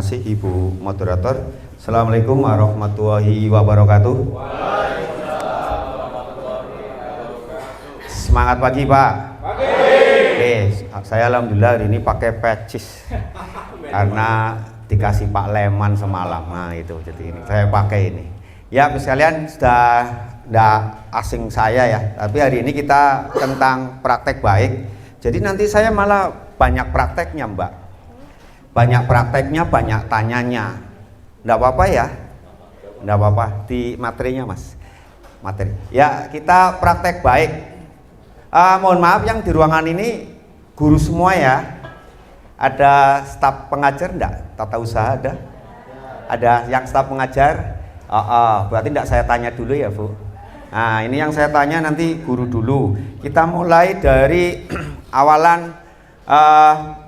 kasih Ibu Moderator. Assalamualaikum warahmatullahi wabarakatuh. Semangat pagi Pak. Oke, saya alhamdulillah hari ini pakai patches karena dikasih Pak Leman semalam. Nah itu, jadi ini saya pakai ini. Ya sekalian, sudah tidak asing saya ya, tapi hari ini kita tentang praktek baik. Jadi nanti saya malah banyak prakteknya Mbak. Banyak prakteknya, banyak tanyanya. Tidak apa-apa ya? Tidak apa-apa, di materinya Mas. Materi. Ya kita praktek baik. Mohon maaf yang di ruangan ini guru semua ya. Ada staf pengajar enggak? Tata usaha ada? Ada yang staf pengajar? Berarti enggak saya tanya dulu ya Bu. Nah ini yang saya tanya nanti guru dulu. Kita mulai dari awalan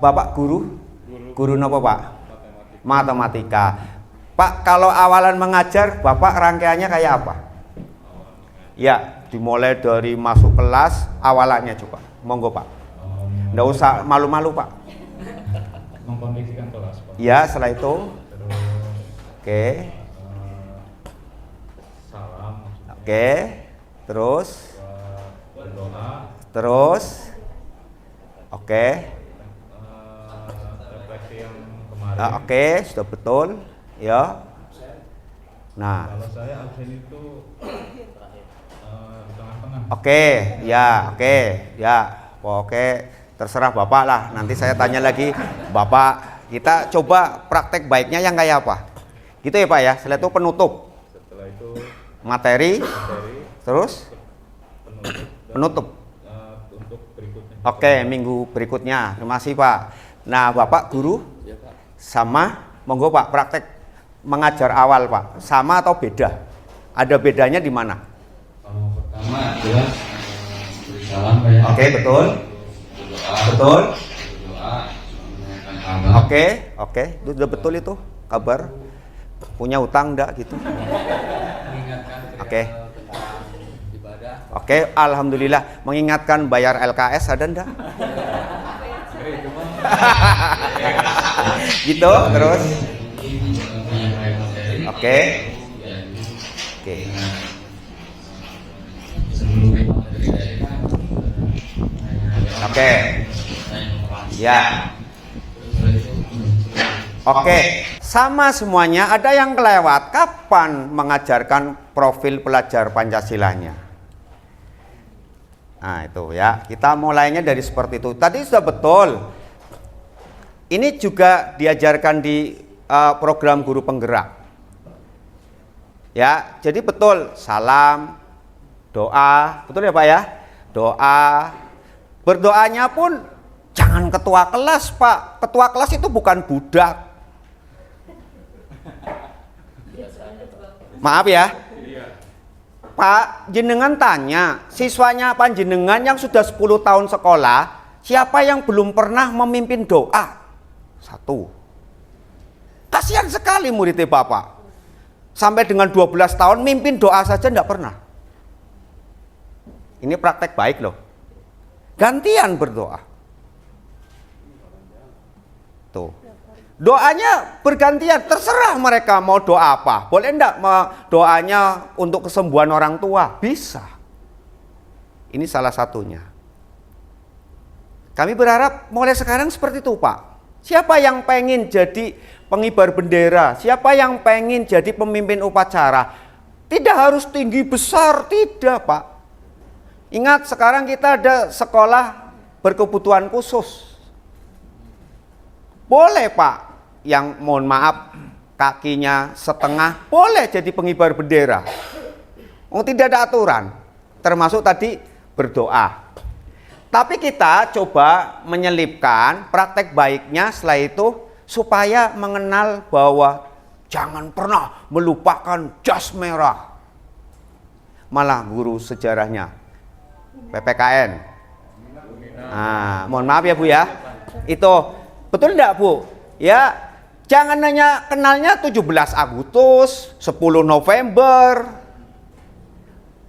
Bapak guru. Guru apa Pak? Matematika. Pak kalau awalan mengajar Bapak rangkaiannya kayak apa? Ya dimulai dari masuk kelas awalannya coba. Monggo Pak. Nggak usah malu-malu Pak. Mengkondisikan kelas Pak. Ya setelah itu. Oke. Salam. Oke. Terus. Berdoa. Terus. Oke. Refleksi yang kemarin. Oke, sudah betul. Ya. Nah. Kalau saya absen itu di tengah-tengah. Oke, ya, oke, ya, oke, terserah Bapak lah. Nanti saya tanya lagi, Bapak. Kita coba praktek baiknya yang kayak apa? Gitu ya Pak ya. Setelah itu penutup. Setelah itu Materi. Terus penutup. penutup. Untuk berikutnya. Oke, minggu berikutnya. Terima kasih Pak. Nah, Bapak guru sama, monggo Pak praktek mengajar awal Pak. Sama atau beda? Ada bedanya di mana? Pertama adalah beri salam Pak ya. Oke, betul. Betul. Berdoa, menanyakan kabar. Oke, itu udah betul itu kabar. Punya utang enggak gitu? Oke. Oke, alhamdulillah mengingatkan bayar LKS ada enggak? Gitu, terus. Oke. Oke. Ya. Oke, sama semuanya. Ada yang kelewat. Kapan mengajarkan profil pelajar Pancasilanya? Nah, itu ya. Kita mulainya dari seperti itu. Tadi sudah betul. Ini juga diajarkan di program guru penggerak. Ya, jadi betul. Salam, doa, betul ya Pak ya? Doa. Berdoanya pun jangan ketua kelas Pak. Ketua kelas itu bukan budak. Maaf ya. Pak, jenengan tanya, siswanya panjenengan yang sudah 10 tahun sekolah, siapa yang belum pernah memimpin doa? 1. Kasihan sekali muridnya Bapak. Sampai dengan 12 tahun mimpin doa saja enggak pernah. Ini praktek baik loh. Gantian berdoa. Tuh. Doanya bergantian, terserah mereka mau doa apa. Boleh enggak doanya untuk kesembuhan orang tua? Bisa. Ini salah satunya. Kami berharap mulai sekarang seperti itu Pak. Siapa yang pengen jadi pengibar bendera? Siapa yang pengen jadi pemimpin upacara? Tidak harus tinggi besar, tidak Pak. Ingat sekarang kita ada sekolah berkebutuhan khusus. Boleh Pak. Yang mohon maaf kakinya setengah boleh jadi pengibar bendera. Tidak ada aturan, termasuk tadi berdoa. Tapi kita coba menyelipkan praktek baiknya setelah itu supaya mengenal bahwa jangan pernah melupakan jas merah. Malah guru sejarahnya PPKN. Nah, mohon maaf ya Bu ya. Itu betul enggak Bu? Ya. Jangan hanya kenalnya 17 Agustus, 10 November.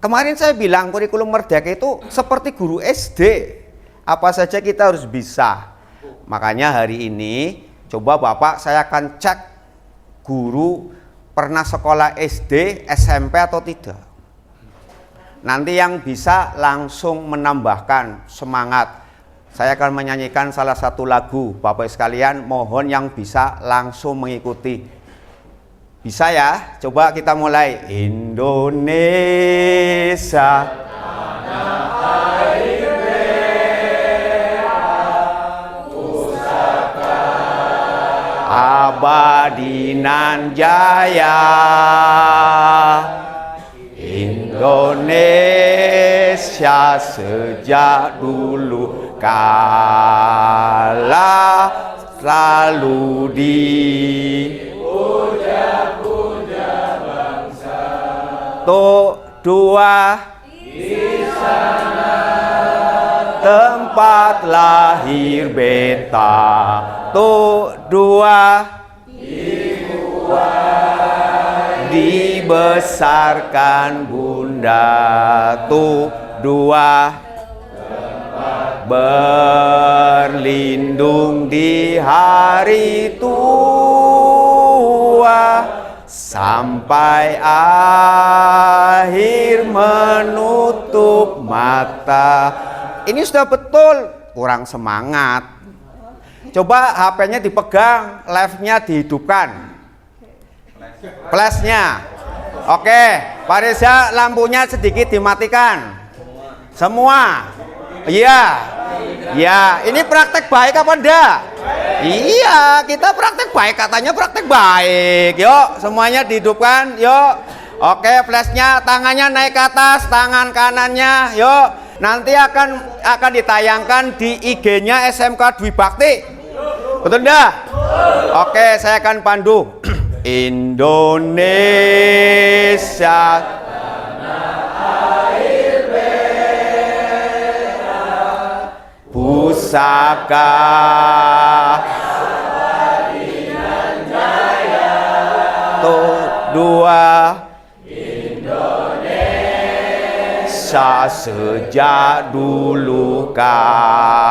Kemarin saya bilang kurikulum Merdeka itu seperti guru SD. Apa saja kita harus bisa. Makanya hari ini coba Bapak saya akan cek guru pernah sekolah SD, SMP atau tidak? Nanti yang bisa langsung menambahkan semangat. Saya akan menyanyikan salah satu lagu, Bapak sekalian, mohon yang bisa langsung mengikuti. Bisa ya? Coba kita mulai. Indonesia abadi nan jaya, Indonesia sejak dulu kala selalu dipuja-puja bangsa. Dua di sana tempat lahir beta. Dua dibesarkan bunda. Dua berlindung di hari tua sampai akhir menutup mata. Ini sudah betul, kurang semangat. Coba HP-nya dipegang, live-nya dihidupkan. Flashnya. Oke, Pak Reza, lampunya sedikit dimatikan. Semua. Iya. Ya, ini praktek baik apa enggak? Iya, kita praktek baik, katanya praktek baik. Yuk, semuanya dihidupkan, yuk. Oke, flashnya, tangannya naik ke atas, tangan kanannya, yuk. Nanti akan ditayangkan di IG-nya SMK Dwi Bakti. Betul enggak? Oke, saya akan pandu. Indonesia pusaka dua Indonesia sejak dulu kala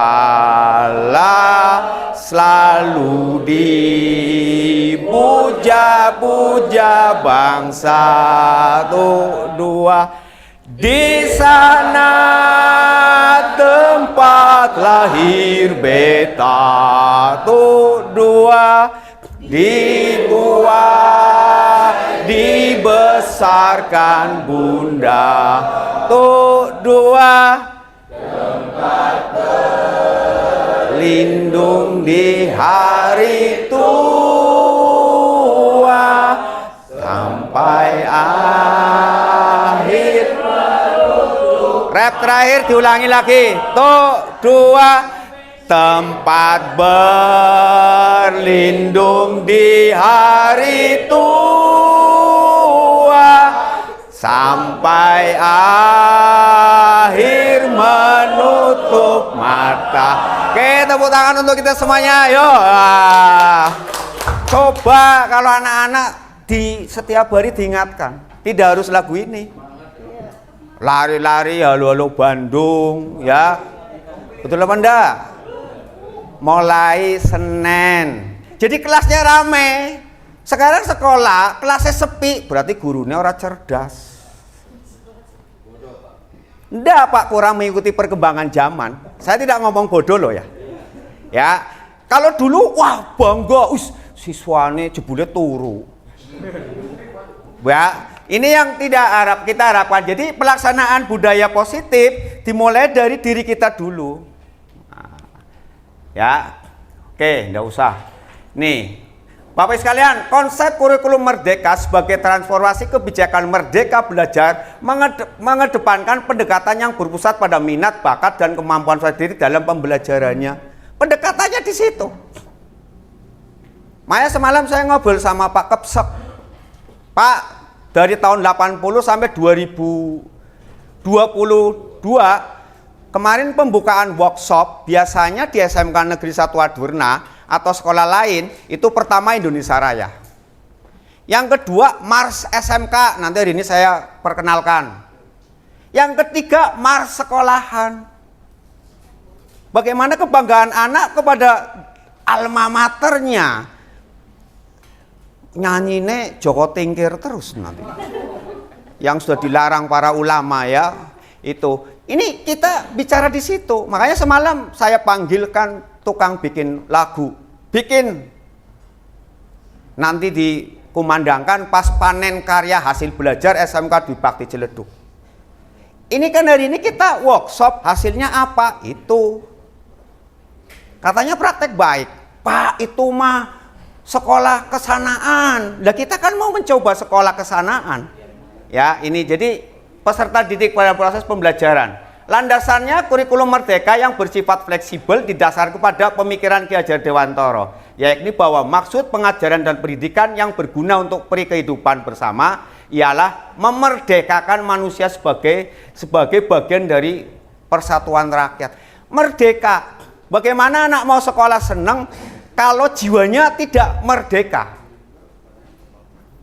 selalu dipuja-puja bangsa. Dua di sana tempat lahir beta. Dua dibuat dibesarkan bunda. Dua berlindung di hari tua sampai akhir. Rap terakhir diulangi lagi. Dua tempat berlindung di hari tua sampai akhir menutup mata. Oke, tepuk tangan untuk kita semuanya. Yuk. Coba kalau anak-anak di setiap hari diingatkan, tidak harus lagu ini. Lari-lari halo-halo Bandung, ya. Betul apa enggak? Mulai Senin. Jadi kelasnya rame. Sekarang sekolah kelasnya sepi, berarti gurunya orang cerdas. Enggak, Pak, kurang mengikuti perkembangan zaman. Saya tidak ngomong bodoh loh ya. Ya, kalau dulu wah bangga, siswane jebule turu. Ya, ini yang kita harapkan. Jadi pelaksanaan budaya positif dimulai dari diri kita dulu. Nah, ya, oke, enggak usah. Nih, Bapak sekalian, konsep kurikulum merdeka sebagai transformasi kebijakan merdeka belajar mengedepankan pendekatan yang berpusat pada minat, bakat, dan kemampuan sendiri dalam pembelajarannya. Pendekatannya di situ. Makanya semalam saya ngobrol sama Pak Kepsek. Pak, dari tahun 80 sampai 2022, kemarin pembukaan workshop biasanya di SMK Negeri 1 Adwerna atau sekolah lain itu pertama Indonesia Raya. Yang kedua Mars SMK, nanti hari ini saya perkenalkan. Yang ketiga Mars sekolahan. Bagaimana kebanggaan anak kepada alma maternya. nyanyine Joko Tingkir terus nanti. Yang sudah dilarang para ulama ya, itu. Ini kita bicara di situ. Makanya semalam saya panggilkan tukang bikin lagu. Bikin. Nanti dikumandangkan pas panen karya hasil belajar SMK Dwi Bakti Ciledug. Ini kan hari ini kita workshop, hasilnya apa? Itu. Katanya praktek baik. Pak, itu mah sekolah kesanaan. Lah kita kan mau mencoba sekolah kesanaan. Ya, ini jadi peserta didik pada proses pembelajaran. Landasannya kurikulum merdeka yang bersifat fleksibel didasarkan kepada pemikiran Ki Hajar Dewantara, yakni bahwa maksud pengajaran dan pendidikan yang berguna untuk kehidupan bersama ialah memerdekakan manusia sebagai bagian dari persatuan rakyat. Merdeka. Bagaimana anak mau sekolah senang kalau jiwanya tidak merdeka?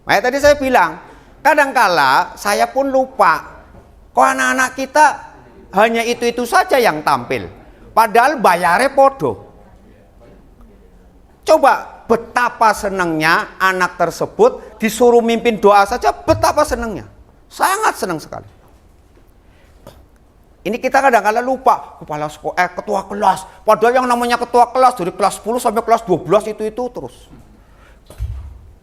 Nah, tadi saya bilang, kadangkala saya pun lupa, kok anak-anak kita hanya itu-itu saja yang tampil, padahal bayarnya podo. Coba betapa senangnya anak tersebut disuruh mimpin doa saja, betapa senangnya, sangat senang sekali. Ini kita kadang-kadang lupa, kepala sekolah, ketua kelas, padahal yang namanya ketua kelas dari kelas 10 sampai kelas 12 itu terus.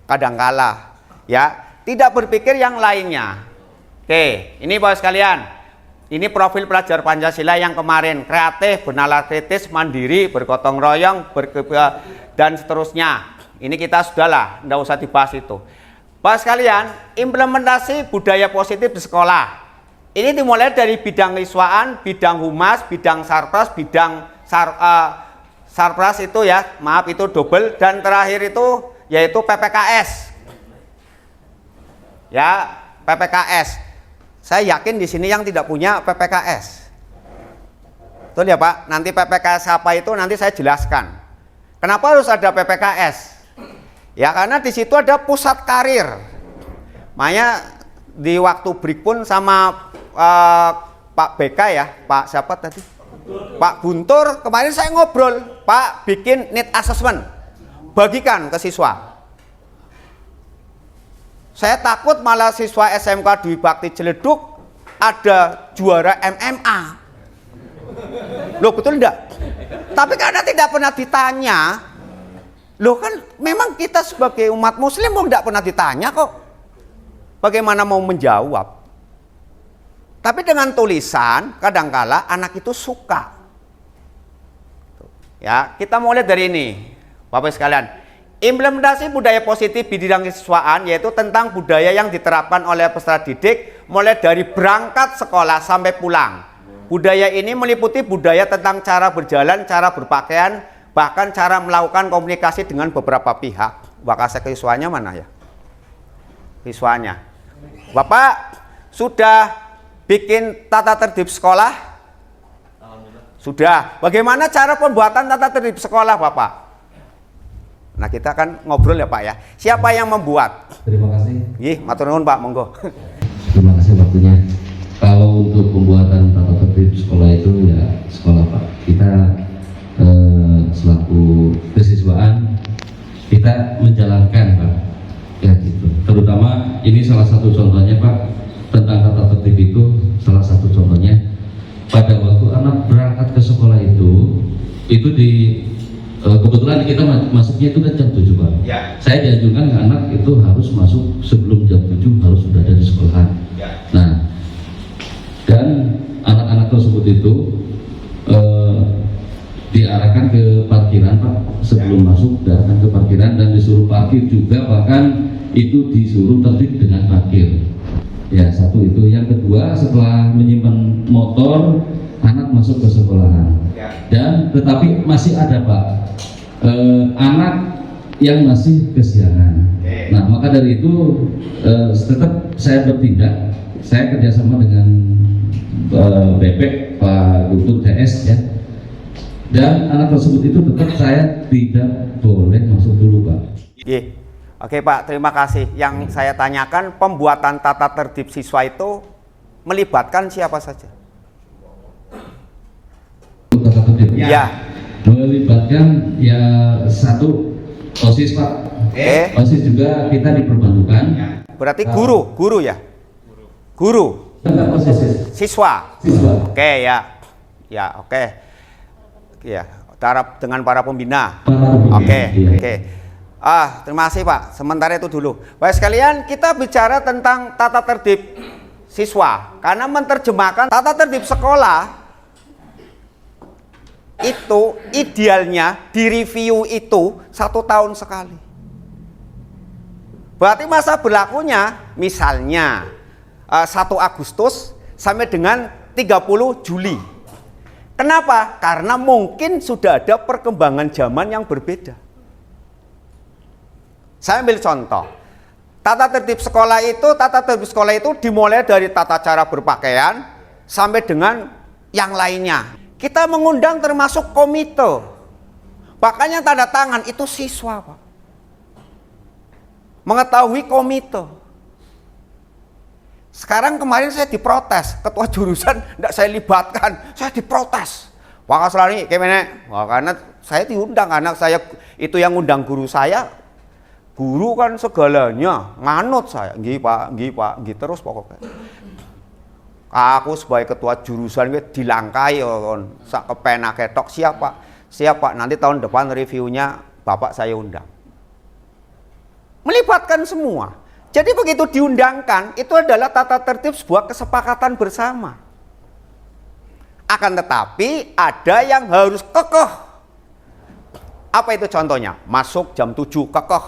Kadang-kadang ya, tidak berpikir yang lainnya. Oke, ini Bapak sekalian, ini profil pelajar Pancasila yang kemarin, kreatif, bernalar kritis, mandiri, bergotong royong, dan seterusnya. Ini kita sudahlah, tidak usah dibahas itu. Bapak sekalian, implementasi budaya positif di sekolah. Ini dimulai dari bidang keiswaan, bidang humas, bidang sarpras, bidang sarpras itu ya, maaf itu double, dan terakhir itu yaitu PPKS. Ya, PPKS. Saya yakin di sini yang tidak punya PPKS. Betul ya Pak? Nanti PPKS apa itu nanti saya jelaskan. Kenapa harus ada PPKS? Ya karena di situ ada pusat karir. Makanya di waktu break pun sama Pak BK ya, Pak siapa tadi? Pak Guntur, kemarin saya ngobrol, Pak bikin need assessment, bagikan ke siswa. Saya takut malah siswa SMK Dwi Bakti Ciledug ada juara MMA. Loh betul enggak? Tapi karena tidak pernah ditanya, loh kan memang kita sebagai umat muslim mau enggak pernah ditanya kok. Bagaimana mau menjawab? Tapi dengan tulisan, kadangkala anak itu suka. Ya, kita mau lihat dari ini, Bapak sekalian. Implementasi budaya positif di bidang kesiswaan, yaitu tentang budaya yang diterapkan oleh peserta didik, mulai dari berangkat sekolah sampai pulang. Budaya ini meliputi budaya tentang cara berjalan, cara berpakaian, bahkan cara melakukan komunikasi dengan beberapa pihak. Bakasnya kesiswaannya mana ya? Siswanya. Bapak sudah bikin tata tertib sekolah? Sudah. Bagaimana cara pembuatan tata tertib sekolah, Bapak? Nah, kita kan ngobrol ya, Pak ya. Siapa yang membuat? Terima kasih. Ih, matur nuwun, Pak, monggo. Terima kasih waktunya. Kalau untuk pembuatan tata tertib sekolah itu ya sekolah Pak. Kita selaku kesiswaan kita menjalankan Pak. Ya gitu. Terutama ini salah satu contohnya Pak tentang tata tertib itu salah satu contohnya pada waktu anak berangkat ke sekolah itu di kebetulan kita masuknya itu kan jam 7 Pak. Ya. Saya dianjurkan ke anak itu harus masuk sebelum jam 7 harus sudah ada di sekolahan. Ya. Nah, dan anak-anak tersebut itu diarahkan ke parkiran Pak sebelum masuk, diarahkan ke parkiran dan disuruh parkir juga, bahkan itu disuruh tertib dengan parkir. Ya, satu itu. Yang kedua, setelah menyimpan motor, anak masuk ke sekolahan. Dan tetapi masih ada Pak anak yang masih kesiangan. Nah, maka dari itu tetap saya bertindak. Saya kerjasama dengan BP Pak Guntur DS ya. Dan anak tersebut itu tetap saya tidak boleh masuk dulu Pak. Oke Pak, terima kasih. Yang saya tanyakan, pembuatan tata tertib siswa itu melibatkan siapa saja? Tata tertib ya. Melibatkan ya satu OSIS Pak. Oke. OSIS juga kita diperbantukan. Berarti guru ya? Guru. Enggak OSIS. Siswa. Siswa. Oke ya. Ya, oke. Ya, dengan para pembina. Oke, oke. Terima kasih Pak. Sementara itu dulu. Baik sekalian, kita bicara tentang tata tertib siswa. Karena menerjemahkan tata tertib sekolah itu idealnya direview itu 1 tahun sekali. Berarti masa berlakunya misalnya 1 Agustus sampai dengan 30 Juli. Kenapa? Karena mungkin sudah ada perkembangan zaman yang berbeda. Saya ambil contoh. Tata tertib sekolah itu dimulai dari tata cara berpakaian sampai dengan yang lainnya. Kita mengundang termasuk komite. Makanya tanda tangan itu siswa, Pak. Mengetahui komite. Sekarang kemarin saya diprotes, ketua jurusan tidak saya libatkan, saya diprotes. Pak Kaslani, gimana? Karena saya diundang, anak saya itu yang undang guru saya. Guru kan segalanya, nganut saya. Nggih Pak, nggih terus pokoknya. Aku sebagai ketua jurusan dilangkai sak kepena ketok. Siap Pak, nanti tahun depan reviewnya Bapak saya undang. Melibatkan semua. Jadi begitu diundangkan, itu adalah tata tertib sebuah kesepakatan bersama. Akan tetapi ada yang harus kekeh. Apa itu contohnya? Masuk jam 7 kekeh.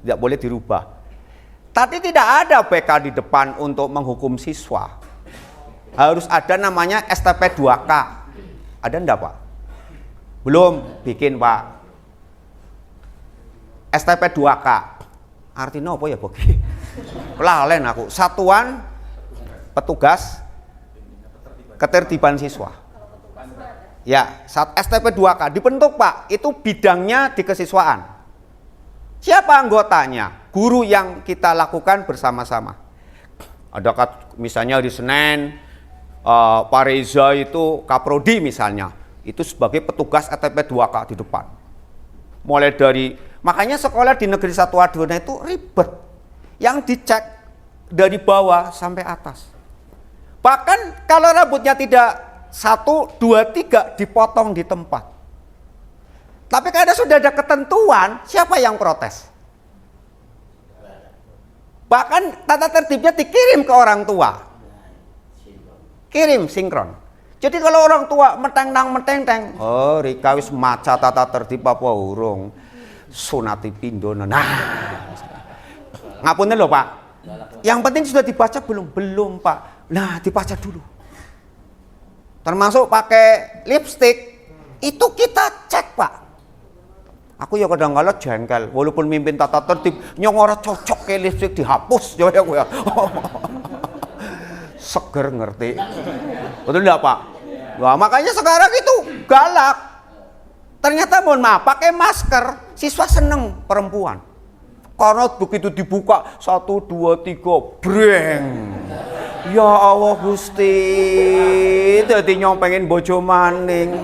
Tidak boleh dirubah. Tapi tidak ada BK di depan untuk menghukum siswa. Harus ada namanya STP 2K. Ada enggak Pak? Belum bikin Pak. STP 2K. Artinya apa ya Bogi? Lalen aku. Satuan Petugas Ketertiban Siswa. Ya, STP 2K dibentuk Pak. Itu bidangnya di kesiswaan. Siapa anggotanya? Guru yang kita lakukan bersama-sama. Ada misalnya di Senin, Pak Reza itu Kaprodi misalnya. Itu sebagai petugas STP 2K di depan. Mulai dari, makanya sekolah di Negeri Satu Aduna itu ribet. Yang dicek dari bawah sampai atas. Bahkan kalau rambutnya tidak 1, 2, 3 dipotong di tempat. Tapi karena sudah ada ketentuan, siapa yang protes? Bahkan tata tertibnya dikirim ke orang tua. Kirim sinkron. Jadi kalau orang tua meteng-teng, oh Rika wis maca tata tertib apa urung? Sunati pindona. Nah. Ngapunten lho Pak. Yang penting sudah dibaca belum? Belum Pak. Nah, dibaca dulu. Termasuk pakai lipstik, itu kita cek Pak. Aku ya kadang-kadang jengkel, walaupun mimpin tata tertib, nyong ora cocok ke lipstik dihapus ya aku ya. Seger ngerti. Betul enggak Pak? Wah, makanya sekarang itu galak. Ternyata mohon maaf, pakai masker, siswa seneng perempuan. Karena begitu dibuka 1, 2, 3, breng. Ya Allah Gusti, dadi nyong pengen bojo maning.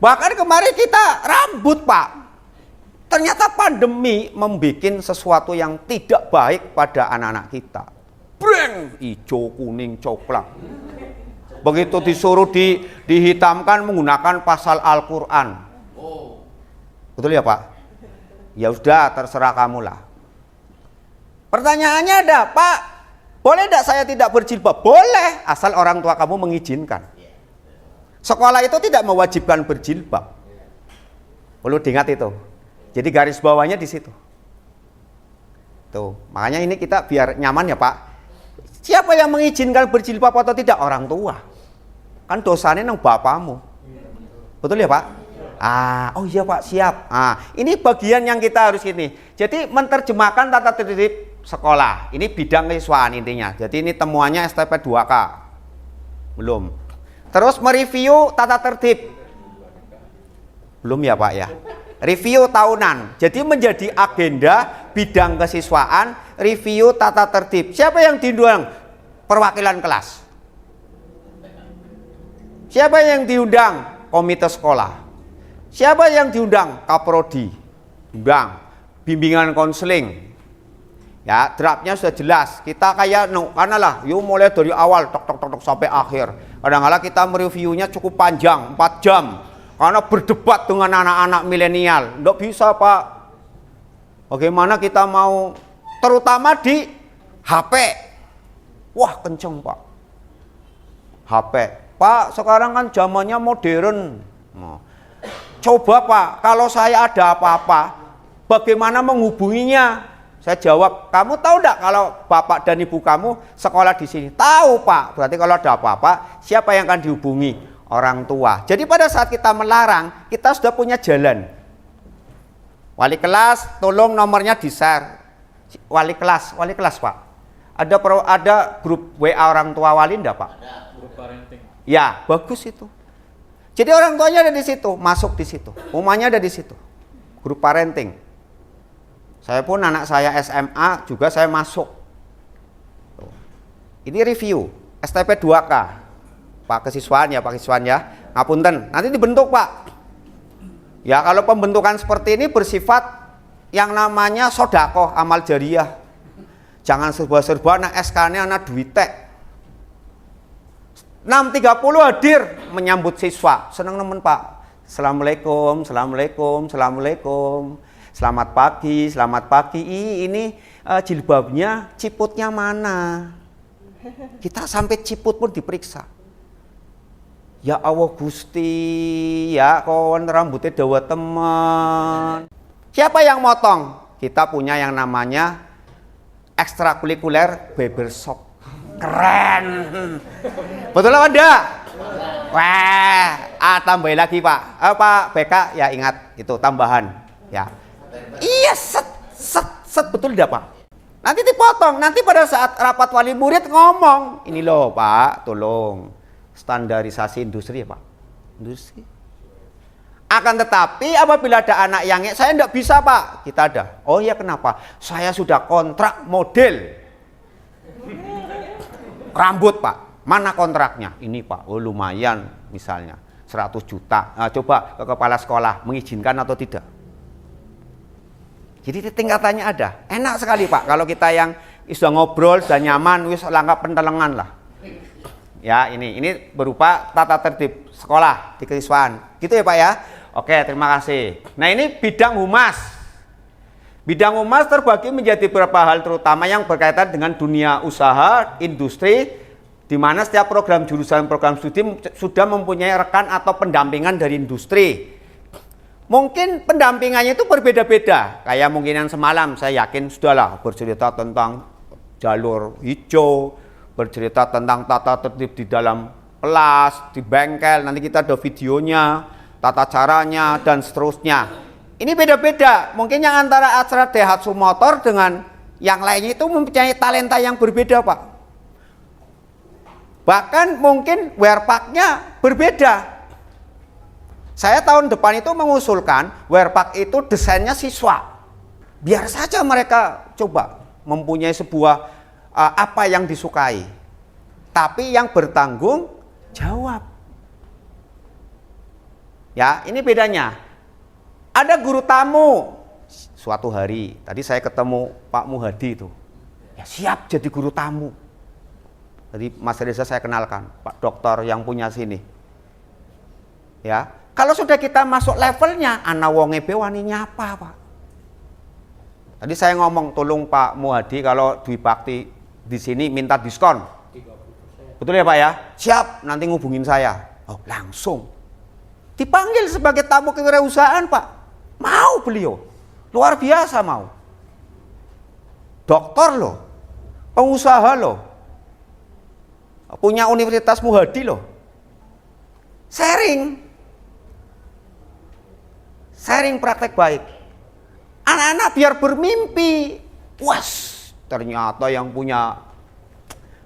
Bahkan kemarin kita rambut Pak. Ternyata pandemi membuat sesuatu yang tidak baik pada anak-anak kita. Breng, hijau, kuning, coklat. Begitu disuruh dihitamkan menggunakan pasal Al-Quran. Betul ya Pak? Ya sudah, terserah kamu lah. Pertanyaannya ada, Pak, boleh tidak saya tidak berjilbab? Boleh, asal orang tua kamu mengizinkan. Sekolah itu tidak mewajibkan berjilbab. Perlu diingat itu. Jadi garis bawahnya di situ. Tuh, makanya ini kita biar nyaman ya Pak. Siapa yang mengizinkan berjilbab atau tidak? Orang tua. Kan dosanya nang bapakmu. Betul ya Pak? Oh iya Pak, siap. Ini bagian yang kita harus ini. Jadi menerjemahkan tata tertib sekolah. Ini bidang kesiswaan intinya. Jadi ini temuannya STP 2K. Belum. Terus mereview tata tertib. Belum ya Pak ya. Review tahunan. Jadi menjadi agenda bidang kesiswaan, review tata tertib. Siapa yang diundang? Perwakilan kelas. Siapa yang diundang? Komite sekolah. Siapa yang diundang? Kaprodi, undang, bimbingan konseling. Ya, draftnya sudah jelas. Kita kayak karena lah, yuk mulai dari awal tok sampai akhir. Kadang-kadang kita mereviewnya cukup panjang, 4 jam. Karena berdebat dengan anak-anak milenial. Nggak bisa, Pak. Bagaimana kita mau, terutama di HP. Wah, kenceng, Pak. HP. Pak, sekarang kan zamannya modern. Coba, Pak, kalau saya ada apa-apa, bagaimana menghubunginya? Saya jawab, kamu tahu enggak kalau bapak dan ibu kamu sekolah di sini? Tahu, Pak. Berarti kalau ada apa-apa, siapa yang akan dihubungi? Orang tua. Jadi pada saat kita melarang, kita sudah punya jalan. Wali kelas, tolong nomornya di-share. Wali kelas, Pak. Ada grup WA orang tua wali enggak, Pak? Grup parenting. Ya, bagus itu. Jadi orang tuanya ada di situ, masuk di situ. Rumahnya ada di situ. Grup parenting. Saya pun anak saya SMA juga saya masuk. Ini review STP 2K. Pak Kesiswaan ya, ngapunten. Nanti dibentuk, Pak. Ya, kalau pembentukan seperti ini bersifat yang namanya sodakoh, amal jariah. Jangan serba-serba anak SK-nya anak duitek. 6.30 hadir menyambut siswa. Senang nemen, Pak. Assalamualaikum. Selamat pagi. Ini jilbabnya, ciputnya mana? Kita sampai ciput pun diperiksa. Ya Allah Gusti, ya kawan rambutnya dawa teman. Siapa yang motong? Kita punya yang namanya ekstrakurikuler barbershop. Keren. Betul apa enggak? Wah, tambahin lagi, Pak. Pak BK ya ingat itu tambahan ya. Iya, set betul tidak, Pak? Nanti dipotong, nanti pada saat rapat wali murid ngomong, ini loh Pak, tolong standarisasi industri ya Pak, industri. Akan tetapi apabila ada anak yang saya enggak bisa Pak, kita ada. Oh iya kenapa? Saya sudah kontrak model rambut Pak, mana kontraknya? Ini Pak, oh lumayan misalnya 100 juta. Nah, coba ke kepala sekolah mengizinkan atau tidak? Jadi tingkatannya ada. Enak sekali Pak kalau kita yang sudah ngobrol, sudah nyaman, wis langkah pentelengan lah. Ya, ini berupa tata tertib sekolah di kesiswaan. Gitu ya Pak ya. Oke, terima kasih. Nah, ini bidang humas. Bidang humas terbagi menjadi beberapa hal terutama yang berkaitan dengan dunia usaha, industri, di mana setiap program jurusan program studi sudah mempunyai rekan atau pendampingan dari industri. Mungkin pendampingannya itu berbeda-beda. Kayak mungkin yang semalam saya yakin sudahlah bercerita tentang jalur hijau, bercerita tentang tata tertib di dalam kelas, di bengkel, nanti kita ada videonya, tata caranya dan seterusnya. Ini beda-beda. Mungkin yang antara acara Daihatsu Motor dengan yang lainnya itu mempunyai talenta yang berbeda, Pak. Bahkan mungkin wear pack-nya berbeda. Saya tahun depan itu mengusulkan wear pack itu desainnya siswa. Biar saja mereka coba mempunyai sebuah apa yang disukai. Tapi yang bertanggung jawab. Ya, ini bedanya. Ada guru tamu suatu hari. Tadi saya ketemu Pak Muhadi itu. Ya, siap jadi guru tamu. Tadi Mas Reza saya kenalkan, Pak Dokter yang punya sini. Ya. Kalau sudah kita masuk levelnya, ana wonge be wani nyapa, Pak. Tadi saya ngomong, tolong Pak Muhadi kalau Dwi Bakti di sini minta diskon. 30%. Betul ya Pak ya? Siap, nanti ngubungin saya. Oh, langsung. Dipanggil sebagai tamu kewirausahaan, Pak. Mau beliau. Luar biasa mau. Dokter loh. Pengusaha loh. Punya Universitas Muhadi loh. Sharing praktek baik. Anak-anak biar bermimpi. Puas. Ternyata yang punya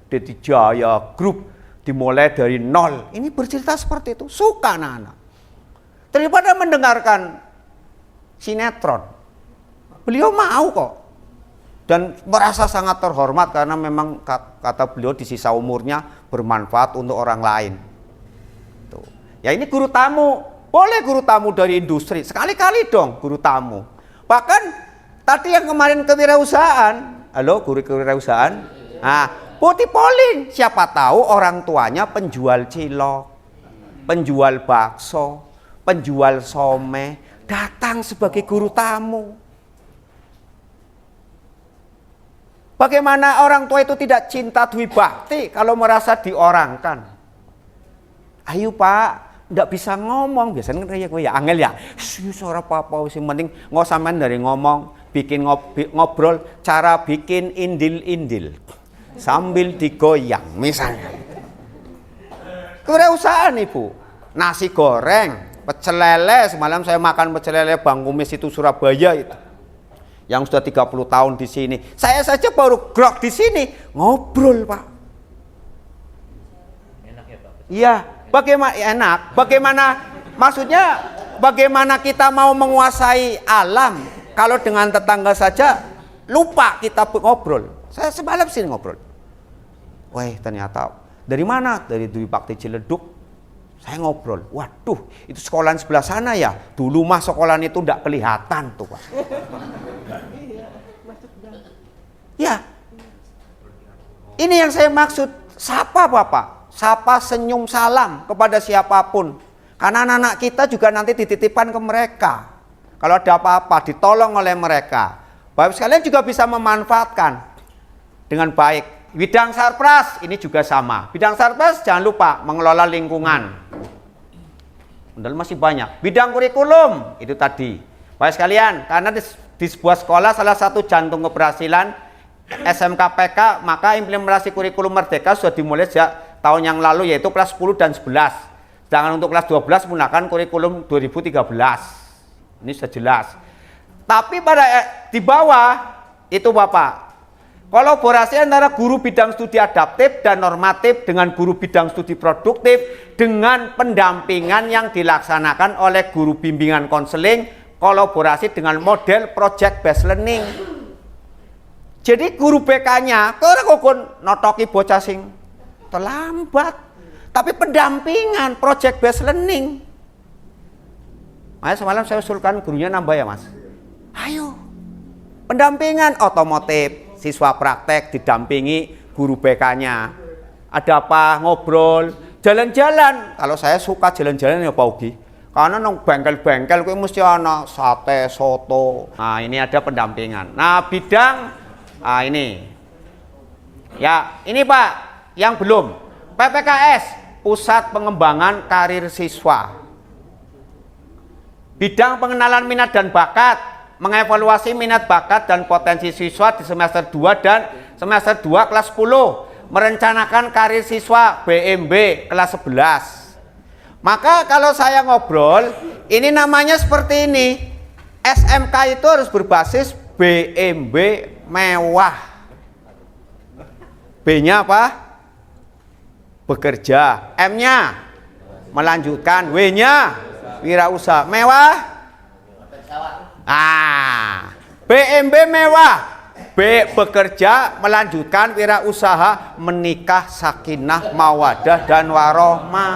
Dedi Jaya Group dimulai dari nol. Ini bercerita seperti itu. Suka anak-anak. Daripada mendengarkan sinetron. Beliau mau kok. Dan merasa sangat terhormat karena memang kata beliau di sisa umurnya bermanfaat untuk orang lain. Tuh. Ya ini guru tamu. Boleh guru tamu dari industri, sekali-kali dong guru tamu. Bahkan tadi yang kemarin kewirausahaan, halo guru kewirausahaan, nah, putih polling, siapa tahu orang tuanya penjual cilok, penjual bakso, penjual some, datang sebagai guru tamu. Bagaimana orang tua itu tidak cinta dwi bakti kalau merasa diorangkan? Ayo Pak, ndak bisa ngomong, biasanya kan kayak gue ya angel ya. Suara apa-apa, sing penting nggak sampean dari ngomong, bikin ngobrol, cara bikin indil-indil sambil digoyang misalnya. Kewirausahaan Ibu, nasi goreng, pecel lele, semalam saya makan pecel lele Bang Kumis itu Surabaya itu. Yang sudah 30 tahun di sini. Saya saja baru grok di sini, ngobrol, Pak. Enak ya Pak? Iya, bagaimana enak? Bagaimana maksudnya bagaimana kita mau menguasai alam kalau dengan tetangga saja lupa kita ngobrol. Saya semalam sini ngobrol. Wah, ternyata dari mana? Dari Dwi Bakti Ciledug. Saya ngobrol, waduh itu sekolahan sebelah sana ya. Dulu mah sekolahan itu tidak kelihatan tuh Pak. Ya, ini yang saya maksud. Sapa Bapak, sapa senyum salam kepada siapapun. Karena anak-anak kita juga nanti dititipkan ke mereka. Kalau ada apa-apa ditolong oleh mereka. Bapak sekalian juga bisa memanfaatkan dengan baik. Bidang sarpras ini juga sama. Bidang sarpras jangan lupa mengelola lingkungan. Padahal masih banyak. Bidang kurikulum itu tadi. Bapak sekalian, karena di sebuah sekolah salah satu jantung keberhasilan SMKPK, maka implementasi kurikulum merdeka sudah dimulai sejak tahun yang lalu yaitu kelas 10 dan 11. Sedangkan untuk kelas 12 menggunakan kurikulum 2013. Ini sudah jelas. Tapi pada di bawah itu Bapak, kolaborasi antara guru bidang studi adaptif dan normatif dengan guru bidang studi produktif dengan pendampingan yang dilaksanakan oleh guru bimbingan konseling, kolaborasi dengan model project based learning. Jadi guru BK-nya kok notoki bocah sing terlambat, tapi pendampingan project based learning. Makanya semalam saya usulkan gurunya nambah ya Mas. Ayo, pendampingan otomotif. Siswa praktek didampingi guru BK-nya. Ada apa? Ngobrol, jalan-jalan. Kalau saya suka jalan-jalan ya Pak Ugi. Karena nong bengkel-bengkel kuwi mesti ana sate, soto. Nah, ini ada pendampingan. Nah, bidang ini. Ya, ini Pak, yang belum. PPKS, Pusat Pengembangan Karir Siswa. Bidang pengenalan minat dan bakat, mengevaluasi minat bakat dan potensi siswa di semester 2 dan semester 2 kelas 10, merencanakan karir siswa BMB kelas 11. Maka kalau saya ngobrol, ini namanya seperti ini. SMK itu harus berbasis BMB mewah. B-nya apa? Bekerja. M-nya melanjutkan. W-nya wirausaha. Mewah? BMB mewah. B bekerja, melanjutkan wirausaha, menikah, sakinah, mawadah dan warohmah.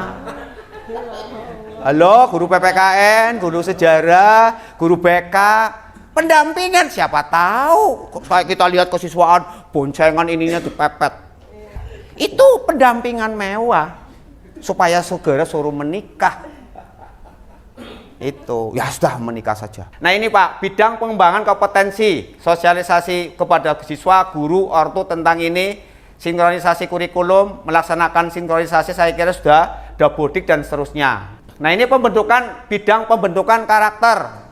Halo, guru PPKN, guru sejarah, guru BK, pendampingan siapa tahu. Kayak kita lihat kesiswaan, boncengan ininya dipepet. Itu pendampingan mewah supaya segera suruh menikah. Itu ya sudah menikah saja. Nah ini Pak, bidang pengembangan kompetensi, sosialisasi kepada siswa, guru, ortu tentang ini, sinkronisasi kurikulum, melaksanakan sinkronisasi saya kira sudah dabodik dan seterusnya. Nah ini pembentukan, bidang pembentukan karakter.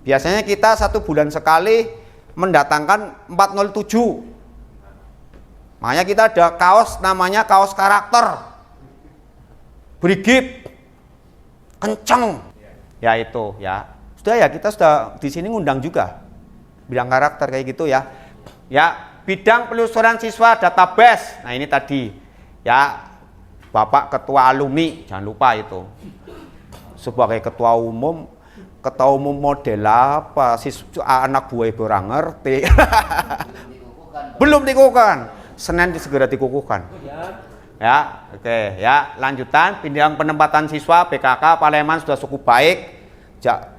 Biasanya kita 1 bulan sekali mendatangkan 407. Makanya kita ada kaos namanya kaos karakter. Brigip, kenceng. Ya itu ya. Sudah ya, kita sudah di sini ngundang juga bidang karakter kayak gitu ya. Ya, bidang penelusuran siswa database. Nah, ini tadi. Ya, Bapak ketua alumni, jangan lupa itu. Sebagai ketua umum model apa? Anak buah ibu orang ngerti. Belum dikukuhkan. Senin segera dikukuhkan. Ya, oke, ya, lanjutan bidang penempatan siswa BKK Paleman sudah cukup baik.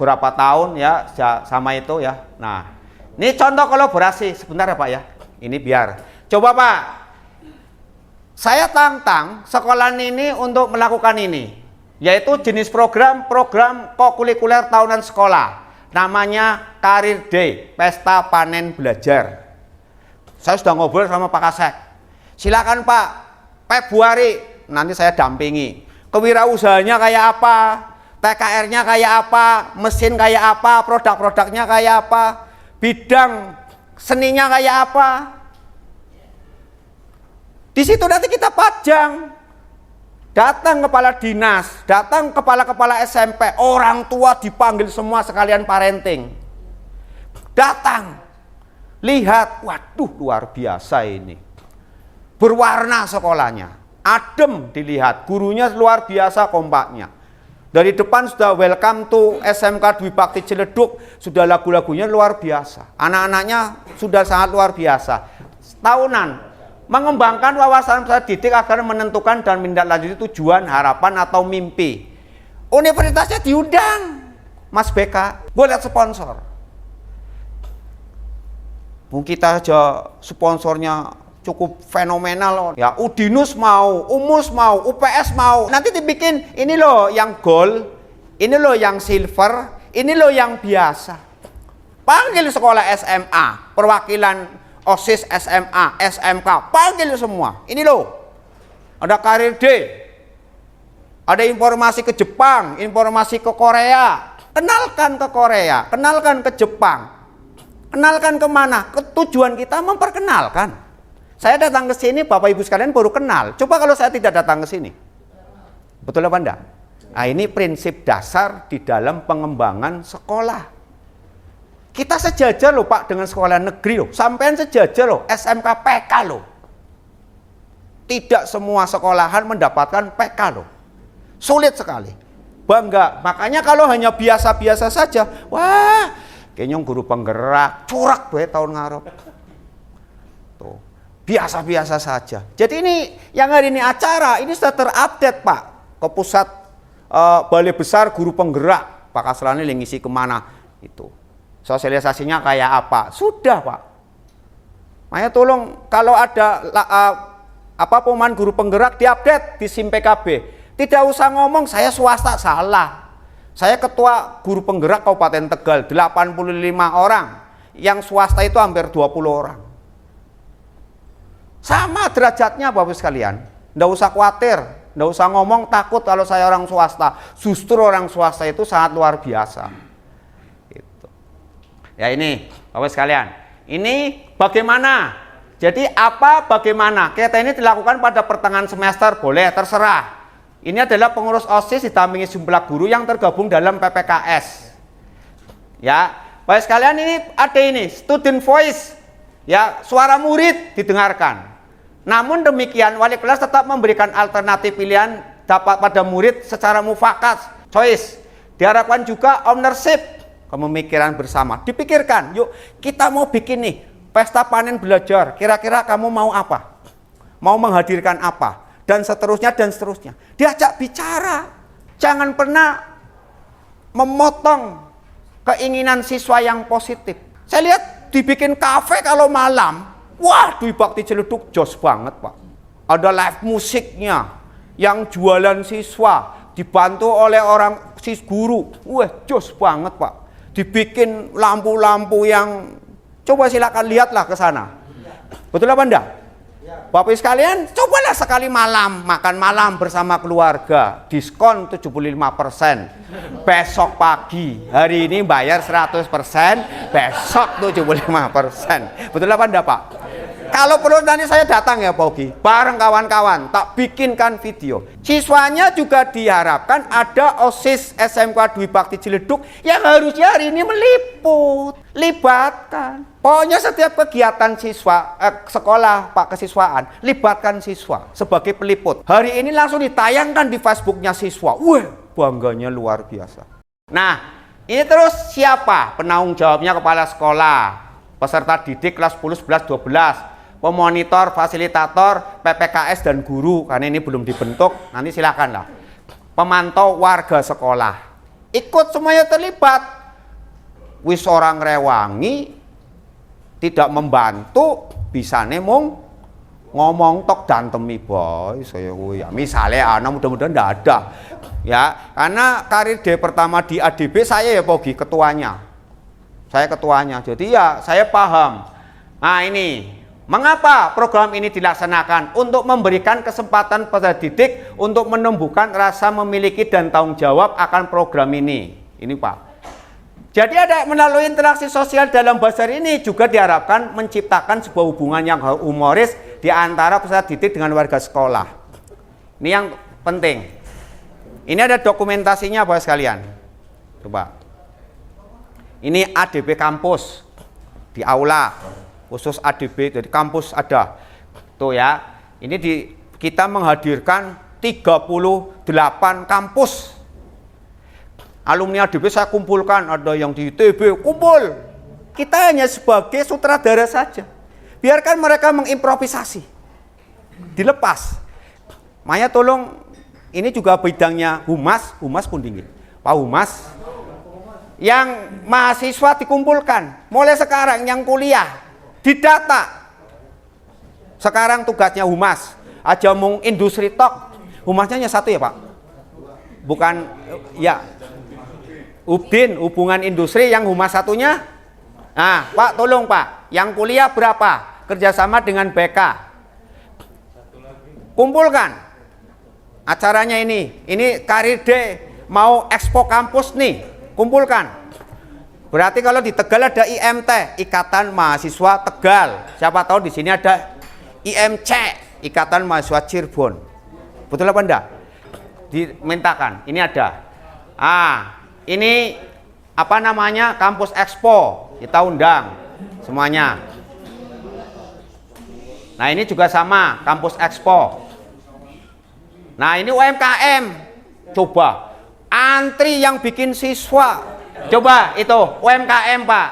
Berapa tahun ya sama itu ya. Nah, ini contoh kolaborasi sebentar ya Pak ya. Ini biar. Coba Pak, saya tantang sekolah ini untuk melakukan ini, yaitu jenis program kokurikuler tahunan sekolah. Namanya Career Day, Pesta Panen Belajar. Saya sudah ngobrol sama Pak Kasek. Silakan Pak, Februari nanti saya dampingi. Kewirausahanya kayak apa? TKR-nya kayak apa? Mesin kayak apa? Produk-produknya kayak apa? Bidang seninya kayak apa? Di situ nanti kita pajang. Datang kepala dinas, datang kepala-kepala SMP, orang tua dipanggil semua sekalian parenting. Datang, lihat, waduh luar biasa ini. Berwarna sekolahnya, adem dilihat, gurunya luar biasa kompaknya. Dari depan sudah welcome to SMK Dwi Bakti Ciledug, sudah lagu-lagunya luar biasa. Anak-anaknya sudah sangat luar biasa. Tahunan mengembangkan wawasan peserta didik agar menentukan dan menindaklanjuti tujuan, harapan atau mimpi. Universitasnya diundang, Mas BK, boleh sponsor. Mungkin kita aja sponsornya cukup fenomenal ya. Udinus mau, Umus mau, UPS mau. Nanti dibikin ini loh yang gold, ini loh yang silver, ini loh yang biasa. Panggil sekolah SMA, perwakilan OSIS SMA, SMK, panggil semua. Ini loh, ada Career Day, ada informasi ke Jepang, informasi ke Korea. Kenalkan ke Korea, kenalkan ke Jepang, kenalkan kemana? Tujuan kita memperkenalkan. Saya datang ke sini, Bapak Ibu sekalian baru kenal. Coba kalau saya tidak datang ke sini, betul apa enggak? Nah, ini prinsip dasar di dalam pengembangan sekolah. Kita sejajar loh Pak dengan sekolah negeri loh. Sampean sejajar loh, SMK PK loh. Tidak semua sekolahan mendapatkan PK loh. Sulit sekali. Bangga. Makanya kalau hanya biasa-biasa saja, wah, kayaknya guru penggerak, curak gue tahun ngarep. Tuh, biasa-biasa saja. Jadi ini yang hari ini acara, ini sudah terupdate Pak. Ke pusat Balai Besar Guru Penggerak. Pak Kaslani ngisi kemana itu. Sosialisasinya kayak apa? Sudah Pak. Makanya tolong kalau ada pemain guru penggerak diupdate di SIM PKB. Tidak usah ngomong saya swasta, salah. Saya ketua guru penggerak Kabupaten Tegal, 85 orang. Yang swasta itu hampir 20 orang. Sama derajatnya Bapak sekalian. Nggak usah khawatir, nggak usah ngomong takut kalau saya orang swasta. Justru orang swasta itu sangat luar biasa. Ya ini, Bapak sekalian, ini bagaimana? Jadi apa bagaimana? Kita ini dilakukan pada pertengahan semester, boleh, terserah. Ini adalah pengurus OSIS didampingi jumlah guru yang tergabung dalam PPKS. Ya, Bapak sekalian ini ada ini, student voice. Ya, suara murid didengarkan. Namun demikian, wali kelas tetap memberikan alternatif pilihan dapat pada murid secara mufakat, choice. Diharapkan juga ownership, pemikiran bersama. Dipikirkan, yuk kita mau bikin nih pesta panen belajar. Kira-kira kamu mau apa? Mau menghadirkan apa? Dan seterusnya dan seterusnya. Diajak bicara. Jangan pernah memotong keinginan siswa yang positif. Saya lihat dibikin kafe kalau malam. Wah, Dwi Bakti Ciledug jos banget Pak. Ada live musiknya. Yang jualan siswa dibantu oleh orang guru. Wah, jos banget Pak. Dibikin lampu-lampu yang coba silakan lihatlah ke sana. Betul apa enggak? Bapak sekalian, cobalah sekali malam makan malam bersama keluarga, diskon 75%. Besok pagi, hari ini bayar 100%, besok 75%. Betul apa enggak, Pak? Kalau perlu nanti saya datang ya Pak Ogi, bareng kawan-kawan, tak bikinkan video. Siswanya juga diharapkan ada OSIS SMK Dwi Bakti Ciledug yang harusnya hari ini meliput, libatkan. Pokoknya setiap kegiatan siswa, sekolah Pak kesiswaan, libatkan siswa sebagai peliput. Hari ini langsung ditayangkan di Facebooknya siswa. Wah, bangganya luar biasa. Nah, ini terus siapa? Penanggung jawabnya kepala sekolah, peserta didik kelas 10, 11, 12. pemonitor, fasilitator, PPKS dan guru, karena ini belum dibentuk, nanti silakan lah. Pemantau warga sekolah, ikut semuanya terlibat. Wis orang rewangi, tidak membantu, bisa nemung ngomong tok dantemi boy, saya ya. Misalnya anak mudah-mudahan tidak ada, ya, karena karir D pertama di ADB saya ya Pogi ketuanya, saya ketuanya, jadi ya saya paham. Nah ini, mengapa program ini dilaksanakan? Untuk memberikan kesempatan peserta didik untuk menumbuhkan rasa memiliki dan tanggung jawab akan program ini Pak. Jadi ada melalui interaksi sosial dalam bazar ini juga diharapkan menciptakan sebuah hubungan yang humoris di antara peserta didik dengan warga sekolah. Ini yang penting. Ini ada dokumentasinya Bapak sekalian. Coba. Ini ADB kampus di aula khusus ADB, jadi kampus ada. Tuh ya. Ini kita menghadirkan 38 kampus. Alumni ADB saya kumpulkan, ada yang di ITB kumpul. Kita hanya sebagai sutradara saja. Biarkan mereka mengimprovisasi. Dilepas. Maya tolong, ini juga bidangnya Humas pun dingin. Pak Humas, yang mahasiswa dikumpulkan. Mulai sekarang yang kuliah, didata. Sekarang tugasnya Humas. Aja mung industri tok. Humasnya hanya satu ya Pak? Bukan, ya. Ubdin, hubungan industri yang Humas satunya. Nah, Pak tolong Pak, yang kuliah berapa? Kerjasama dengan BK. Kumpulkan. Acaranya ini Karir D mau expo kampus nih, kumpulkan. Berarti kalau di Tegal ada IMT, Ikatan Mahasiswa Tegal. Siapa tahu di sini ada IMC, Ikatan Mahasiswa Cirebon. Betul apa enggak? Dimintakan. Ini ada. Ini apa namanya, kampus expo, kita undang semuanya. Nah ini juga sama, kampus expo. Nah ini UMKM, coba antri yang bikin siswa, coba itu UMKM Pak.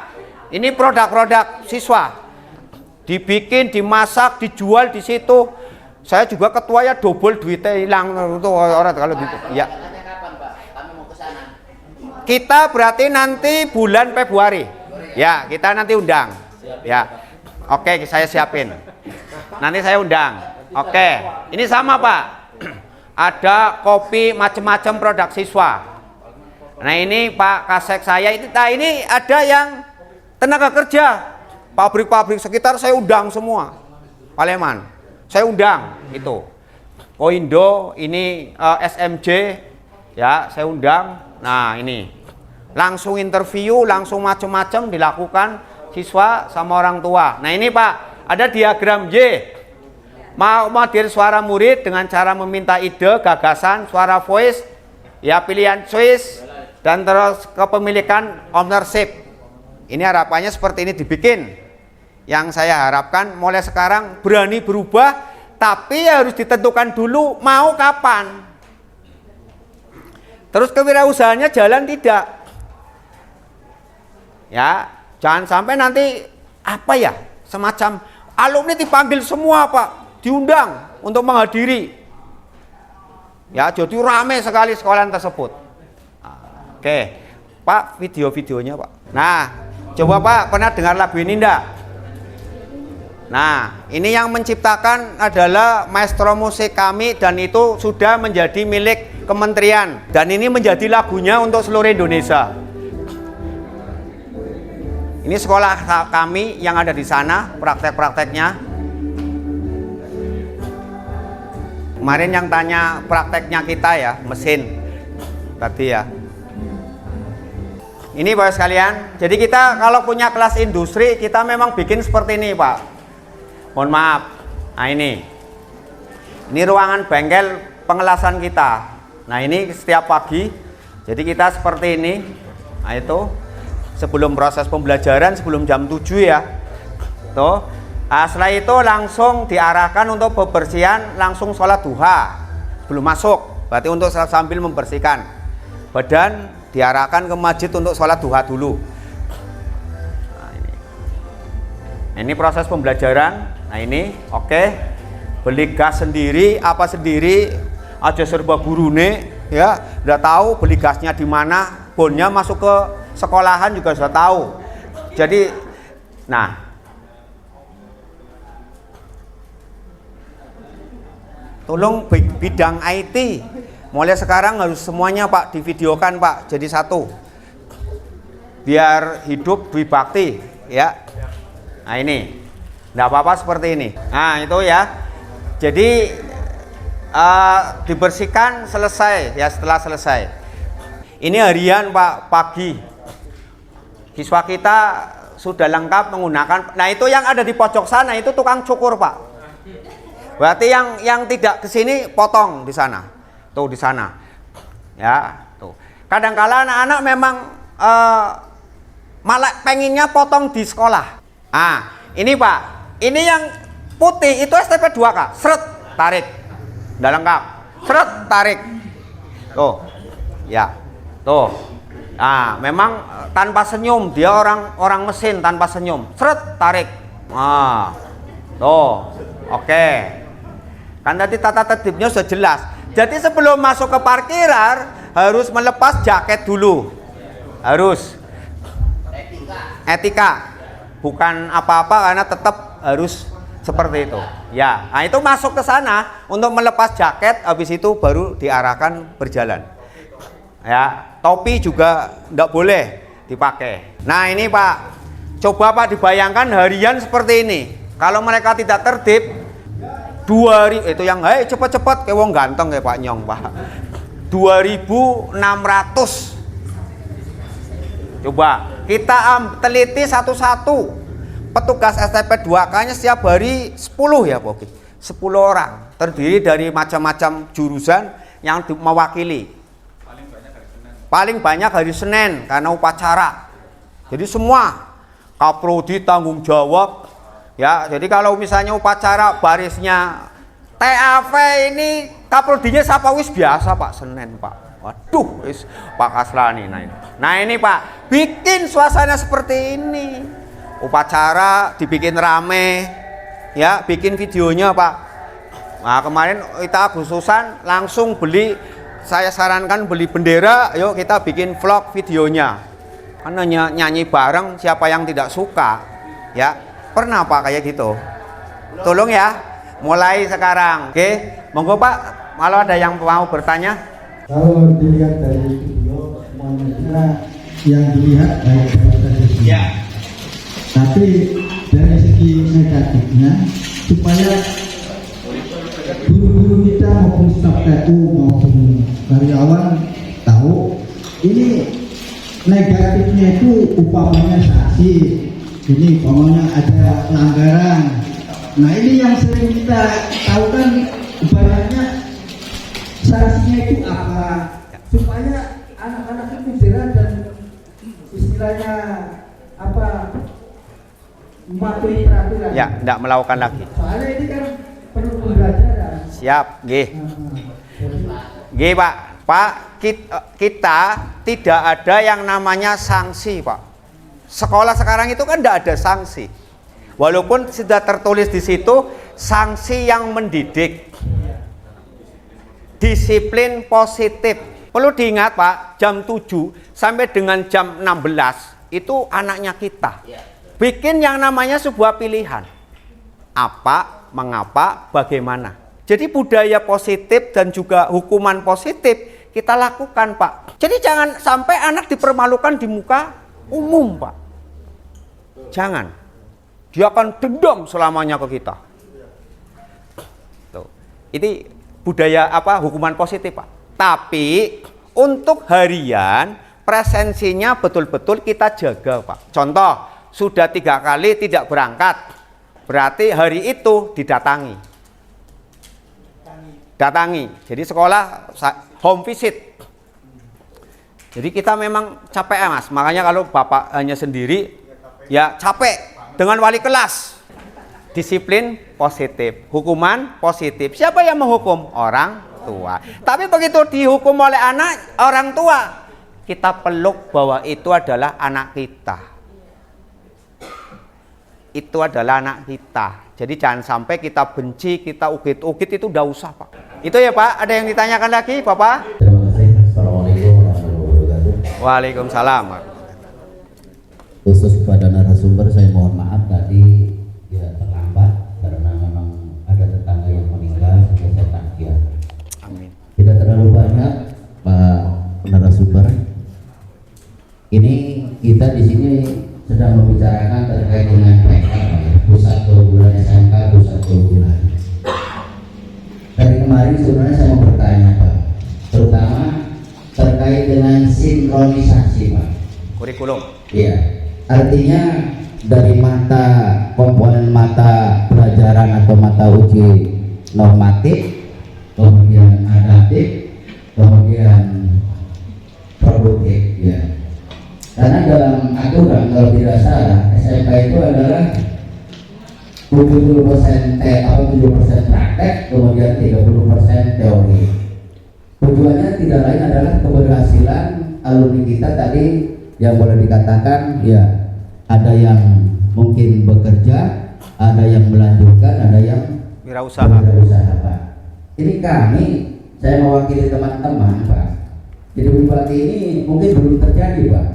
Ini produk-produk siswa, dibikin, dimasak, dijual di situ. Saya juga ketua ya, double duitnya hilang itu orang kalau gitu. Ya. Kita berarti nanti bulan Februari. Ya, kita nanti undang. Ya. Oke, saya siapin. Nanti saya undang. Oke. Ini sama, Pak. Ada kopi macam-macam produk siswa. Nah, ini Pak Kasek saya ini ada yang tenaga kerja. Pabrik-pabrik sekitar saya undang semua. Paleman. Saya undang itu. Koindo, ini SMJ ya, saya undang. Nah, ini langsung interview, langsung macam-macam dilakukan siswa sama orang tua. Nah ini Pak, ada diagram Y. Mau hadir suara murid dengan cara meminta ide, gagasan, suara voice, ya pilihan choice, dan terus kepemilikan ownership. Ini harapannya seperti ini dibikin. Yang saya harapkan mulai sekarang berani berubah, tapi harus ditentukan dulu mau kapan. Terus kewirausahaannya jalan tidak. Ya, jangan sampai nanti apa ya, semacam alumni dipanggil semua Pak, diundang untuk menghadiri. Ya, jadi rame sekali sekolahan tersebut. Oke, Pak, video-videonya Pak. Nah, coba Pak, pernah dengar lagu ini enggak? Nah, ini yang menciptakan adalah maestro musik kami dan itu sudah menjadi milik kementerian. Dan ini menjadi lagunya untuk seluruh Indonesia. Ini sekolah kami yang ada di sana, praktek-prakteknya. Kemarin yang tanya prakteknya kita ya, mesin tadi ya. Ini Bapak sekalian, jadi kita kalau punya kelas industri, kita memang bikin seperti ini Pak. Mohon maaf. Nah ini ruangan bengkel pengelasan kita. Nah ini setiap pagi, jadi kita seperti ini. Nah itu sebelum proses pembelajaran, sebelum jam 7 ya. Tuh. Nah, setelah itu langsung diarahkan untuk pembersihan, langsung sholat duha sebelum masuk. Berarti untuk sambil membersihkan badan, diarahkan ke masjid untuk sholat duha dulu. Nah, ini proses pembelajaran. Nah ini oke. Beli gas sendiri, apa sendiri, aja serba gurune ya. Udah tahu beli gasnya di mana, bonnya masuk ke sekolahan juga sudah tahu. Jadi nah, tolong bidang IT mulai sekarang harus semuanya Pak divideokan Pak, jadi satu biar hidup Dwibakti ya. Nah ini nggak apa-apa seperti ini. Nah itu ya, jadi dibersihkan selesai ya. Setelah selesai ini harian Pak, pagi siswa kita sudah lengkap menggunakan. Nah itu yang ada di pojok sana itu tukang cukur Pak. Berarti yang tidak kesini potong di sana, tuh di sana, ya tuh. Kadangkala anak-anak memang malah pengennya potong di sekolah. Ah ini Pak, ini yang putih itu STP 2K, seret tarik, udah lengkap, seret tarik, tuh, ya, tuh. Ah memang tanpa senyum, dia orang mesin tanpa senyum, seret tarik, ah, tuh, oke. Kan tadi tata tertibnya sudah jelas. Jadi sebelum masuk ke parkiran harus melepas jaket dulu. Harus etika. Bukan apa-apa karena tetap harus seperti itu. Ya, nah itu masuk ke sana untuk melepas jaket, habis itu baru diarahkan berjalan. Ya, topi juga enggak boleh dipakai. Nah, ini Pak. Coba Pak dibayangkan harian seperti ini. Kalau mereka tidak tertib 2000 itu yang cepet-cepet kayak wong ganteng kayak Pak Nyong Pak. 2600. Coba kita teliti satu-satu. Petugas STP 2K-nya setiap hari 10 ya Pak. 10 orang terdiri dari macam-macam jurusan yang mewakili. Paling banyak hari Senin karena upacara. Jadi semua Kaprodi tanggung jawab. Ya, jadi kalau misalnya upacara barisnya TAV ini Kaprodinya siapa wis biasa Pak Senin Pak. Waduh, wis Pak Kaslani nah ini Pak, bikin suasana seperti ini. Upacara dibikin rame. Ya, bikin videonya Pak. Nah, kemarin kita Agustusan langsung beli, saya sarankan beli bendera, yuk kita bikin vlog videonya. Karena nyanyi bareng, siapa yang tidak suka? Ya. Pernah Pak kayak gitu? Tolong ya, mulai sekarang. Oke, monggo Pak, kalau ada yang mau bertanya. Kalau dilihat dari video, semuanya yang dilihat baik positif. Ya. Tapi dari segi negatifnya, supaya guru-guru kita maupun staf TU maupun karyawan tahu, ini negatifnya itu upamanya sanksi. Ini umpamanya ada pelanggaran. Nah ini yang sering kita tahu kan, ibaratnya sanksinya itu apa, supaya anak-anak itu jerah dan istilahnya apa, mematuhi peraturan. Ya, tidak melakukan lagi. Soalnya ini kan perlu pembelajaran. Siap, nggih. Nggih Pak. Pak, kita tidak ada yang namanya sanksi Pak. Sekolah sekarang itu kan tidak ada sanksi. Walaupun sudah tertulis di situ sanksi yang mendidik. Disiplin positif. Perlu diingat Pak, jam 7 sampai dengan jam 16 itu anaknya kita. Bikin yang namanya sebuah pilihan. Apa, mengapa, bagaimana. Jadi budaya positif dan juga hukuman positif kita lakukan Pak. Jadi jangan sampai anak dipermalukan di muka umum Pak. Jangan. Dia akan dendam selamanya ke kita. Tuh. Ini budaya apa? Hukuman positif Pak. Tapi untuk harian presensinya betul-betul kita jaga Pak. Contoh, sudah 3 kali tidak berangkat, berarti hari itu didatangi. Datangi. Jadi sekolah home visit. Jadi kita memang capek ya Mas. Makanya kalau Bapak hanya sendiri ya capek dengan wali kelas. Disiplin positif, hukuman positif. Siapa yang menghukum? Orang tua. Tapi begitu dihukum oleh orang tua, kita peluk bahwa itu adalah anak kita. itu adalah anak kita. Jadi jangan sampai kita benci, kita ugit-ugit, itu udah usah Pak. Itu ya Pak, ada yang ditanyakan lagi Bapak? Terima kasih. Assalamualaikum warahmatullahi wabarakatuh. Waalaikumsalam. Khusus kepada narasumber saya mohon maaf tadi ya terlambat karena memang ada tetangga yang meninggal sehingga saya takziah. Amin. Tidak terlalu banyak Pak narasumber. Ini kita di sini sedang membicarakan terkait dengan PK, pusat keunggulan SMK, pusat keunggulan. Dari kemarin sebenarnya saya mau bertanya Pak, terutama terkait dengan sinkronisasi Pak. Kurikulum. Iya, artinya dari mata komponen mata pelajaran atau mata uji normatif, kemudian adaptif, kemudian produktif, ya. Karena dalam aturan kalau tidak salah SMK itu adalah 70% 70% praktek, kemudian 30% teori. Tujuannya tidak lain adalah keberhasilan alumni kita tadi yang boleh dikatakan ya ada yang mungkin bekerja, ada yang melanjutkan, ada yang Wirausaha. Pak. Ini kami, saya mewakili teman-teman Pak. Jadi berbagi ini mungkin belum terjadi Pak.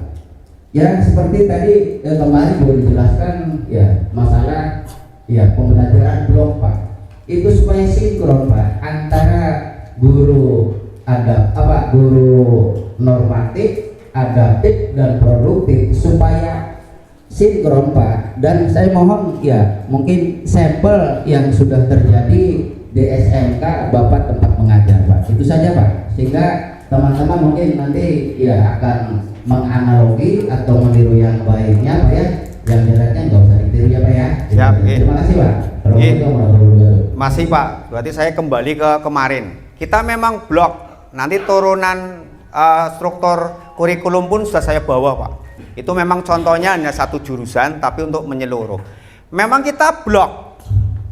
Ya seperti tadi kemarin boleh dijelaskan ya masalah ya pembelajaran blok Pak. Itu supaya sinkron Pak antara guru guru normatif, adaptif dan produktif supaya sinkron Pak. Dan saya mohon ya mungkin sampel yang sudah terjadi di SMK Bapak tempat mengajar Pak. Itu saja Pak. Sehingga teman-teman mungkin nanti ya akan menganalogi atau meniru yang baiknya Pak ya. Yang jeleknya nggak usah ditiru ya Pak ya. Siap, Terima kasih Pak. Masih Pak, berarti saya kembali ke kemarin. Kita memang blok, nanti turunan struktur kurikulum pun sudah saya bawa Pak. Itu memang contohnya hanya satu jurusan tapi untuk menyeluruh. Memang kita blok,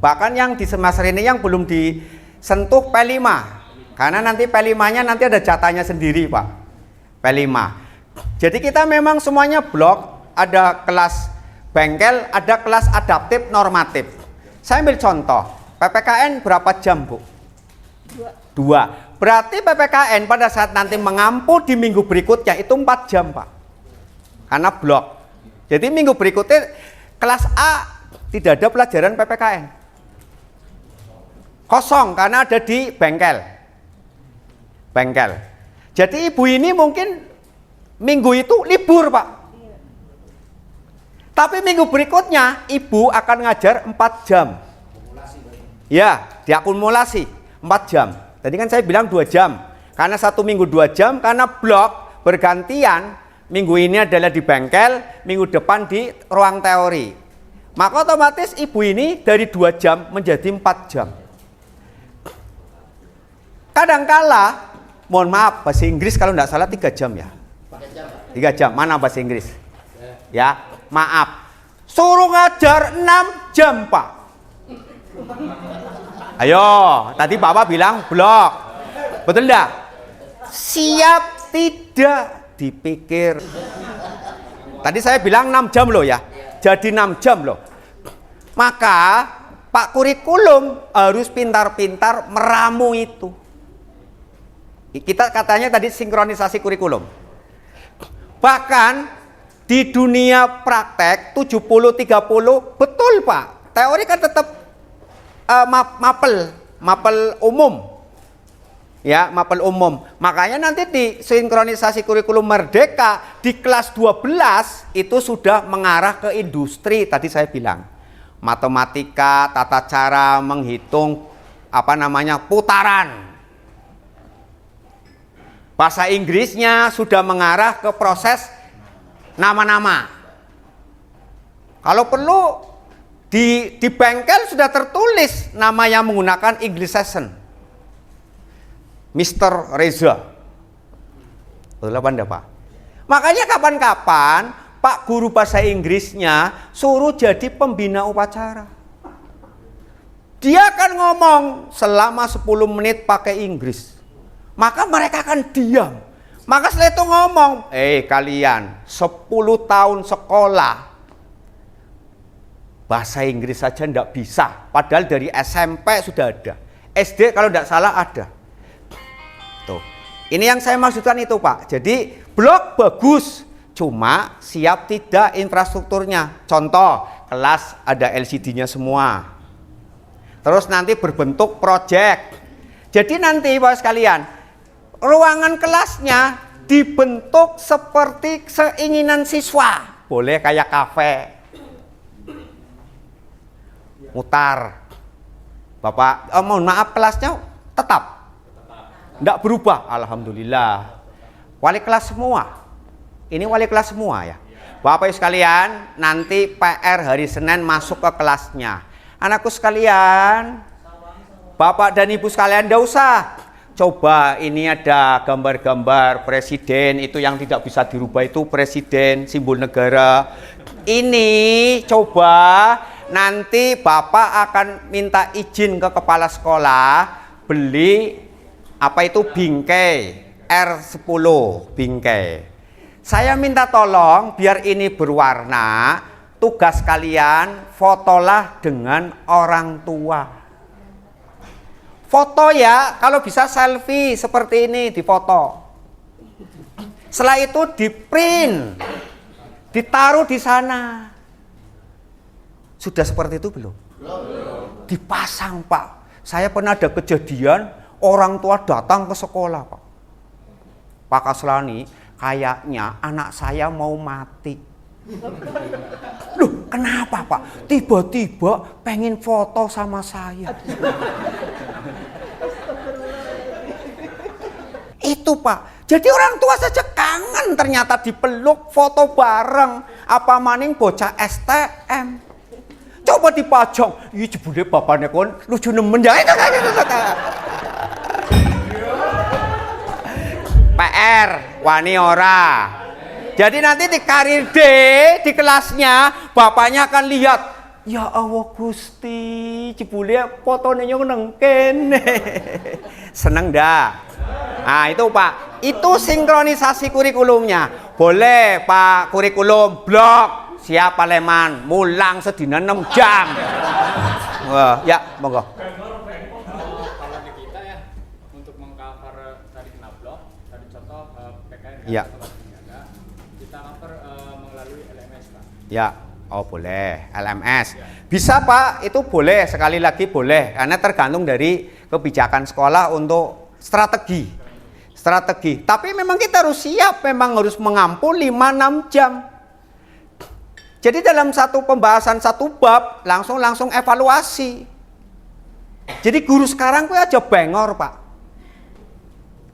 bahkan yang di semester ini yang belum disentuh P5. Karena nanti P5 nya nanti ada jatahnya sendiri Pak, P5. Jadi kita memang semuanya blok, ada kelas bengkel, ada kelas adaptif normatif. Saya ambil contoh, PPKN berapa jam Bu? 2. Berarti PPKN pada saat nanti mengampu di minggu berikutnya itu 4 jam Pak. Karena blok. Jadi minggu berikutnya kelas A tidak ada pelajaran PPKN. Kosong karena ada di bengkel. Bengkel. Jadi ibu ini mungkin minggu itu libur Pak. Tapi minggu berikutnya ibu akan ngajar 4 jam. Ya, diakumulasi 4 jam. Tadi kan saya bilang 2 jam. Karena satu minggu 2 jam, karena blok bergantian. Minggu ini adalah di bengkel, minggu depan di ruang teori. Maka otomatis ibu ini dari 2 jam menjadi 4 jam. Kadangkala, mohon maaf, bahasa Inggris kalau tidak salah 3 jam ya. 3 jam, mana bahasa Inggris? Ya, maaf. Suruh ngajar 6 jam Pak. Ayo, tadi Bapak bilang blok. Betul enggak? Siap tidak dipikir. Tadi saya bilang 6 jam loh ya. Jadi 6 jam loh. Maka Pak kurikulum harus pintar-pintar meramu itu. Kita katanya tadi sinkronisasi kurikulum. Bahkan di dunia praktek 70-30 betul Pak. Teori kan tetap mapel umum. Ya, mapel umum. Makanya nanti di sinkronisasi kurikulum Merdeka di kelas 12 itu sudah mengarah ke industri tadi saya bilang. Matematika, tata cara menghitung putaran. Bahasa Inggrisnya sudah mengarah ke proses nama-nama. Kalau perlu di bengkel sudah tertulis nama yang menggunakan English session. Mr. Reza. Betul apa enggak Pak? Makanya kapan-kapan Pak guru bahasa Inggrisnya suruh jadi pembina upacara. Dia akan ngomong selama 10 menit pakai Inggris. Maka mereka akan diam. Maka setelah itu ngomong, kalian 10 tahun sekolah bahasa Inggris saja ndak bisa, padahal dari SMP sudah ada, SD kalau ndak salah ada. Tuh, ini yang saya maksudkan itu Pak. Jadi blok bagus, cuma siap tidak infrastrukturnya. Contoh, kelas ada LCD-nya semua. Terus nanti berbentuk project. Jadi nanti Bapak sekalian, ruangan kelasnya dibentuk seperti keinginan siswa. Boleh kayak kafe. Mutar. Bapak, mohon maaf, kelasnya tetap tidak berubah. Alhamdulillah. Wali kelas semua. Ini wali kelas semua ya. Bapak Ibu sekalian, nanti PR hari Senin masuk ke kelasnya. Anakku sekalian, Bapak dan Ibu sekalian, tidak usah. Coba ini ada gambar-gambar presiden, itu yang tidak bisa dirubah itu presiden, simbol negara. Ini coba nanti Bapak akan minta izin ke kepala sekolah beli apa itu bingkai R10 bingkai. Saya minta tolong biar ini berwarna, tugas kalian fotolah dengan orang tua. Foto ya, kalau bisa selfie seperti ini difoto. Setelah itu di print, ditaruh di sana. Sudah seperti itu belum? Dipasang Pak. Saya pernah ada kejadian orang tua datang ke sekolah Pak. Pak Kaslani, kayaknya anak saya mau mati. Loh, kenapa Pak? Tiba-tiba pengen foto sama saya. Itu Pak. Jadi orang tua saja kangen ternyata dipeluk, foto bareng. Apa maning bocah STM. Coba dipajang. Iya jebule bapaknya kon lucu nemen ya. PR wani ora. Jadi nanti di karir D di kelasnya bapaknya akan lihat, ya Allah Gusti, jebule fotone nang kene. Seneng dah. Nah itu Pak, itu sinkronisasi kurikulumnya. Boleh Pak, kurikulum blok siap Paleman, mulang sedina 6 jam. Wah, ya monggo. Kalau di kita ya untuk mengcover tadi kena blok, tadi contoh PKN Ya. kita cover melalui LMS Pak. Ya, oh boleh LMS. Bisa Pak, itu boleh, sekali lagi boleh, karena tergantung dari kebijakan sekolah untuk strategi. Tapi memang kita harus siap, memang harus mengampu 5-6 jam. Jadi dalam satu pembahasan satu bab langsung evaluasi. Jadi guru sekarang gue aja bengor Pak.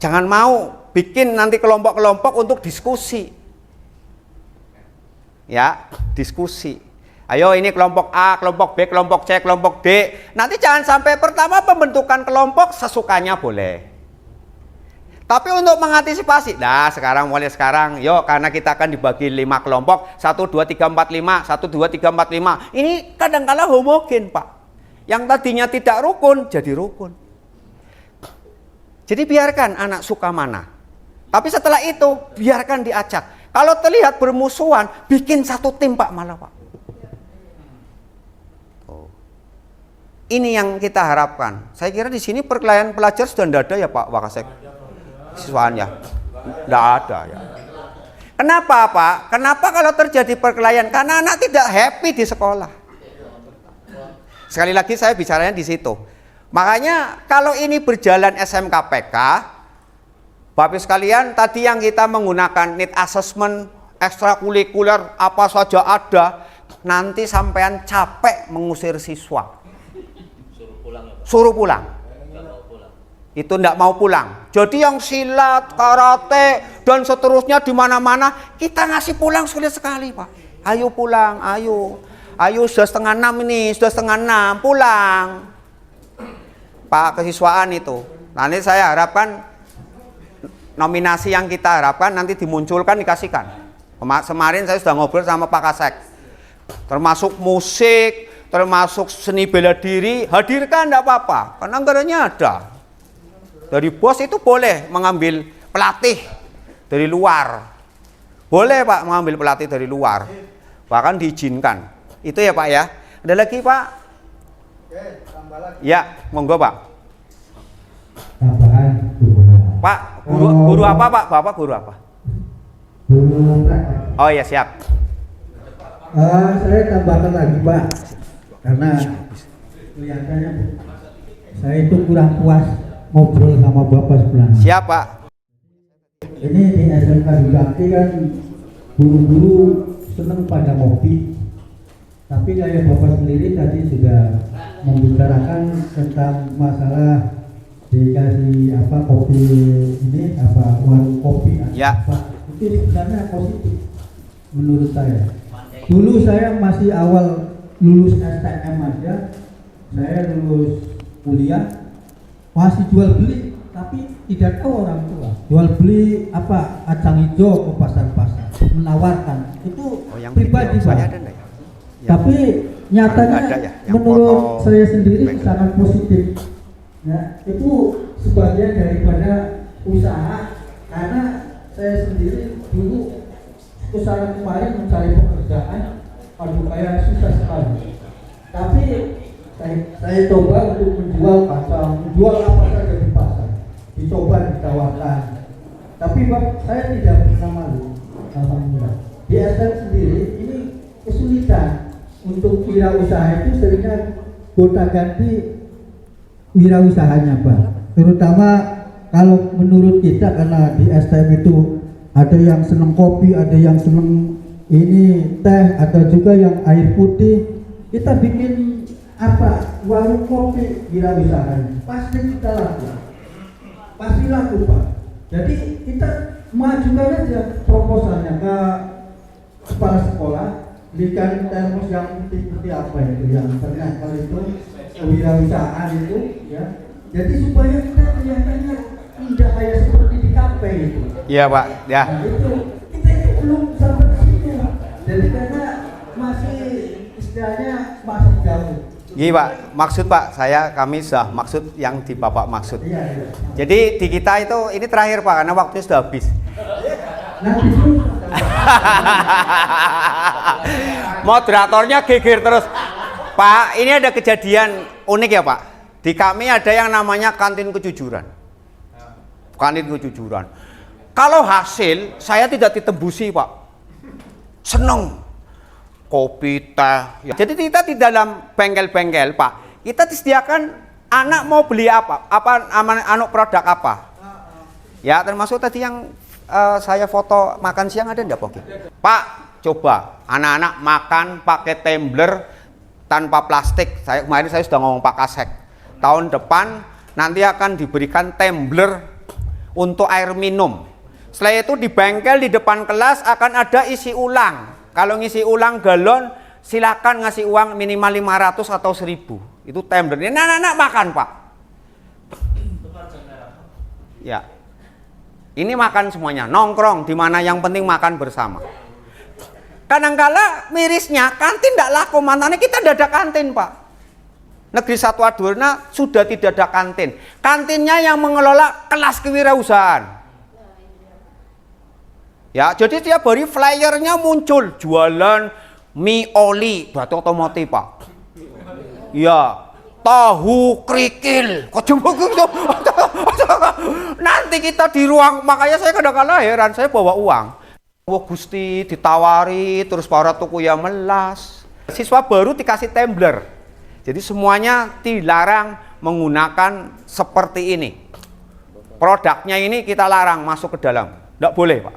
Jangan mau bikin nanti kelompok-kelompok untuk diskusi. Ya, diskusi. Ayo ini kelompok A, kelompok B, kelompok C, kelompok D. Nanti jangan sampai pertama pembentukan kelompok sesukanya boleh. Tapi untuk mengantisipasi, mulai sekarang, yuk karena kita akan dibagi 5 kelompok, 1, 2, 3, 4, 5, 1, 2, 3, 4, 5. Ini kadang-kala homogen Pak. Yang tadinya tidak rukun, jadi rukun. Jadi biarkan anak suka mana. Tapi setelah itu, biarkan diacak. Kalau terlihat bermusuhan, bikin satu tim Pak malah Pak. Ini yang kita harapkan. Saya kira di sini perkelahian pelajar sudah tidak ada ya Pak Wakasek. Siswanya tidak ada ya. Kenapa Pak? Kenapa kalau terjadi perkelahian? Karena anak tidak happy di sekolah. Sekali lagi saya bicaranya di situ. Makanya kalau ini berjalan SMKPK, Bapak sekalian, tadi yang kita menggunakan need assessment, ekstrakurikuler, apa saja ada, nanti sampean capek mengusir siswa. Suruh pulang. Itu tidak mau pulang. Jadi yang silat, karate, dan seterusnya di mana-mana kita ngasih pulang sulit sekali Pak. Ayo pulang, ayo sudah 5:30 ini, sudah 5:30 pulang. Pak kesiswaan itu. Nanti saya harapkan nominasi yang kita harapkan nanti dimunculkan dikasihkan. Kemarin saya sudah ngobrol sama Pak Kasek. Termasuk musik, termasuk seni bela diri, hadirkan tidak apa-apa, karena anggarannya ada. Dari bos itu boleh mengambil pelatih dari luar. Boleh Pak mengambil pelatih dari luar. Bahkan diizinkan. Itu ya Pak ya. Ada lagi Pak? Oke, tambah lagi. Ya, monggo Pak. Tambahan guru. Pak, guru apa Pak? Bapak guru apa? Guru praktek. Oh ya siap. Saya tambahkan lagi Pak, karena kelihatannya saya itu kurang puas ngobrol sama Bapak sebelumnya. Siap Pak. Ini di SMK Dugakti kan guru-guru senang pada ngopi, tapi kayak Bapak sendiri tadi sudah membicarakan tentang masalah dikasih apa kopi ini apa warung kopi Ya. apa itu sebenarnya positif menurut saya. Dulu saya masih awal lulus STM aja, saya lulus kuliah masih jual beli, tapi tidak tahu orang tua jual beli apa kacang hijau ke pasar-pasar menawarkan itu yang pribadi video saya Pak. ada enggak ya? Tapi nyatanya Ada ya, yang menurut foto saya sendiri background. sangat positif. Ya, itu sebagian daripada usaha, karena saya sendiri dulu usaha kemarin mencari pekerjaan, aduh kayak susah sekali. Tapi saya coba untuk menjual kacang, menjual apa saja di pasar, dicoba ditawarkan. Tapi Pak, saya tidak pernah malu, alhamdulillah. Di STM sendiri ini kesulitan untuk wirausaha itu seringnya gonta-ganti wirausahanya Pak, terutama kalau menurut kita karena di STM itu ada yang seneng kopi, ada yang seneng ini teh, ada juga yang air putih. Kita bikin apa warung kopi wirausahanya pasti kita laku, pasti laku Pak. Jadi kita majukan aja proposalnya ke kepala sekolah, berikan termos yang putih-putih apa itu yang ternyata itu kewirausahaan itu ya, jadi supaya kita kelihatannya tidak kayak seperti di kafe itu. Iya Pak, ya. Nah, itu kita itu belum sampai ke situ, jadi karena masih istilahnya masih jauh. Iya Pak, maksud Pak, kami sudah maksud yang di Bapak maksud. Iya, iya. Jadi di kita itu ini terakhir Pak, karena waktunya sudah habis. Nanti dulu. Moderatornya geger terus. Pak, ini ada kejadian unik ya Pak. Di kami ada yang namanya kantin kejujuran. Kantin kejujuran. Kalau hasil saya tidak ditembusi Pak. Seneng. Kopi, teh. Ya. Jadi kita di dalam bengkel-bengkel Pak. Kita disediakan anak mau beli apa? Anak produk apa? Ya termasuk tadi yang saya foto makan siang ada enggak Pak? Coba anak-anak makan pakai tumbler tanpa plastik. Kemarin saya sudah ngomong Pak Kasek. Tahun depan nanti akan diberikan tumbler untuk air minum. Setelah itu di bengkel di depan kelas akan ada isi ulang. Kalau ngisi ulang galon silakan ngasih uang minimal 500 atau 1000. Itu tumbler. Ini anak-anak makan Pak. Ya. Ini makan semuanya, nongkrong di mana yang penting makan bersama. Kadangkala mirisnya kantin tidak laku, mantannya kita tidak ada kantin Pak. Negeri Satu Adurna sudah tidak ada kantin. Kantinnya yang mengelola kelas kewirausahaan. Ya, jadi tiap hari flyernya muncul jualan mie oli, batu otomotif Pak. Ya, tahu kerikil. Nanti kita di ruang, makanya saya kadang-kadang heran, saya bawa uang. Wah Gusti ditawari, terus para tuku ya melas. Siswa baru dikasih tumbler. Jadi semuanya dilarang menggunakan seperti ini. Produknya ini kita larang masuk ke dalam. Tidak boleh Pak.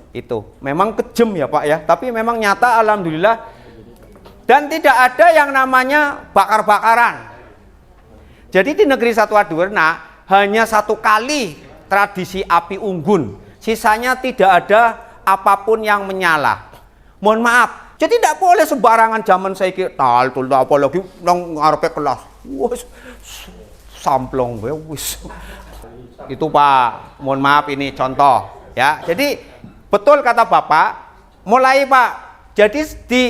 Itu memang kejem ya Pak ya. Tapi memang nyata alhamdulillah. Dan tidak ada yang namanya bakar-bakaran. Jadi di negeri Satu Adurna hanya satu kali tradisi api unggun. Sisanya tidak ada apapun yang menyala. Mohon maaf. Jadi tidak boleh sembarangan zaman saya kira apalagi nang ngarepe kelas. Wes samplong wis. Itu Pak. Mohon maaf ini contoh ya. Jadi betul kata Bapak, mulai Pak. Jadi di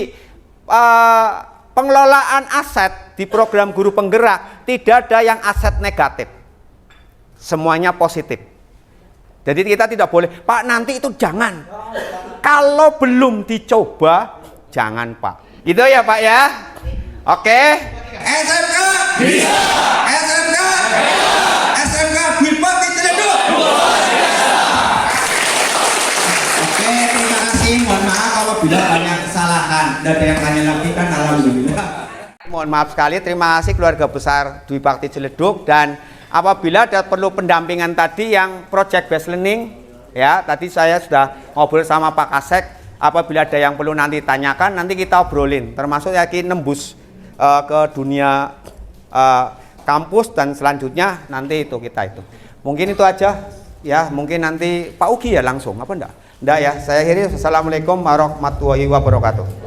pengelolaan aset di program guru penggerak tidak ada yang aset negatif. Semuanya positif. Jadi kita tidak boleh, Pak nanti itu jangan. Kalau belum dicoba, jangan Pak. Itu ya Pak ya. Oke. SMK bisa. SMK bisa. SMK Bupati Ciledug. Oke, terima kasih. Mohon maaf apabila banyak kesalahan. Tidak ada yang tanya lagi kan, alhamdulillah. Mohon maaf sekali, terima kasih keluarga besar Dwi Bakti Ciledug. Dan apabila ada perlu pendampingan tadi yang project based learning, ya tadi saya sudah ngobrol sama Pak Kasek. Apabila ada yang perlu nanti tanyakan, nanti kita obrolin. Termasuk yakin nembus ke dunia kampus dan selanjutnya nanti itu kita itu. Mungkin itu aja ya. Mungkin nanti Pak Ugi ya langsung apa enggak? Enggak ya. Saya akhiri. Assalamualaikum warahmatullahi wabarakatuh.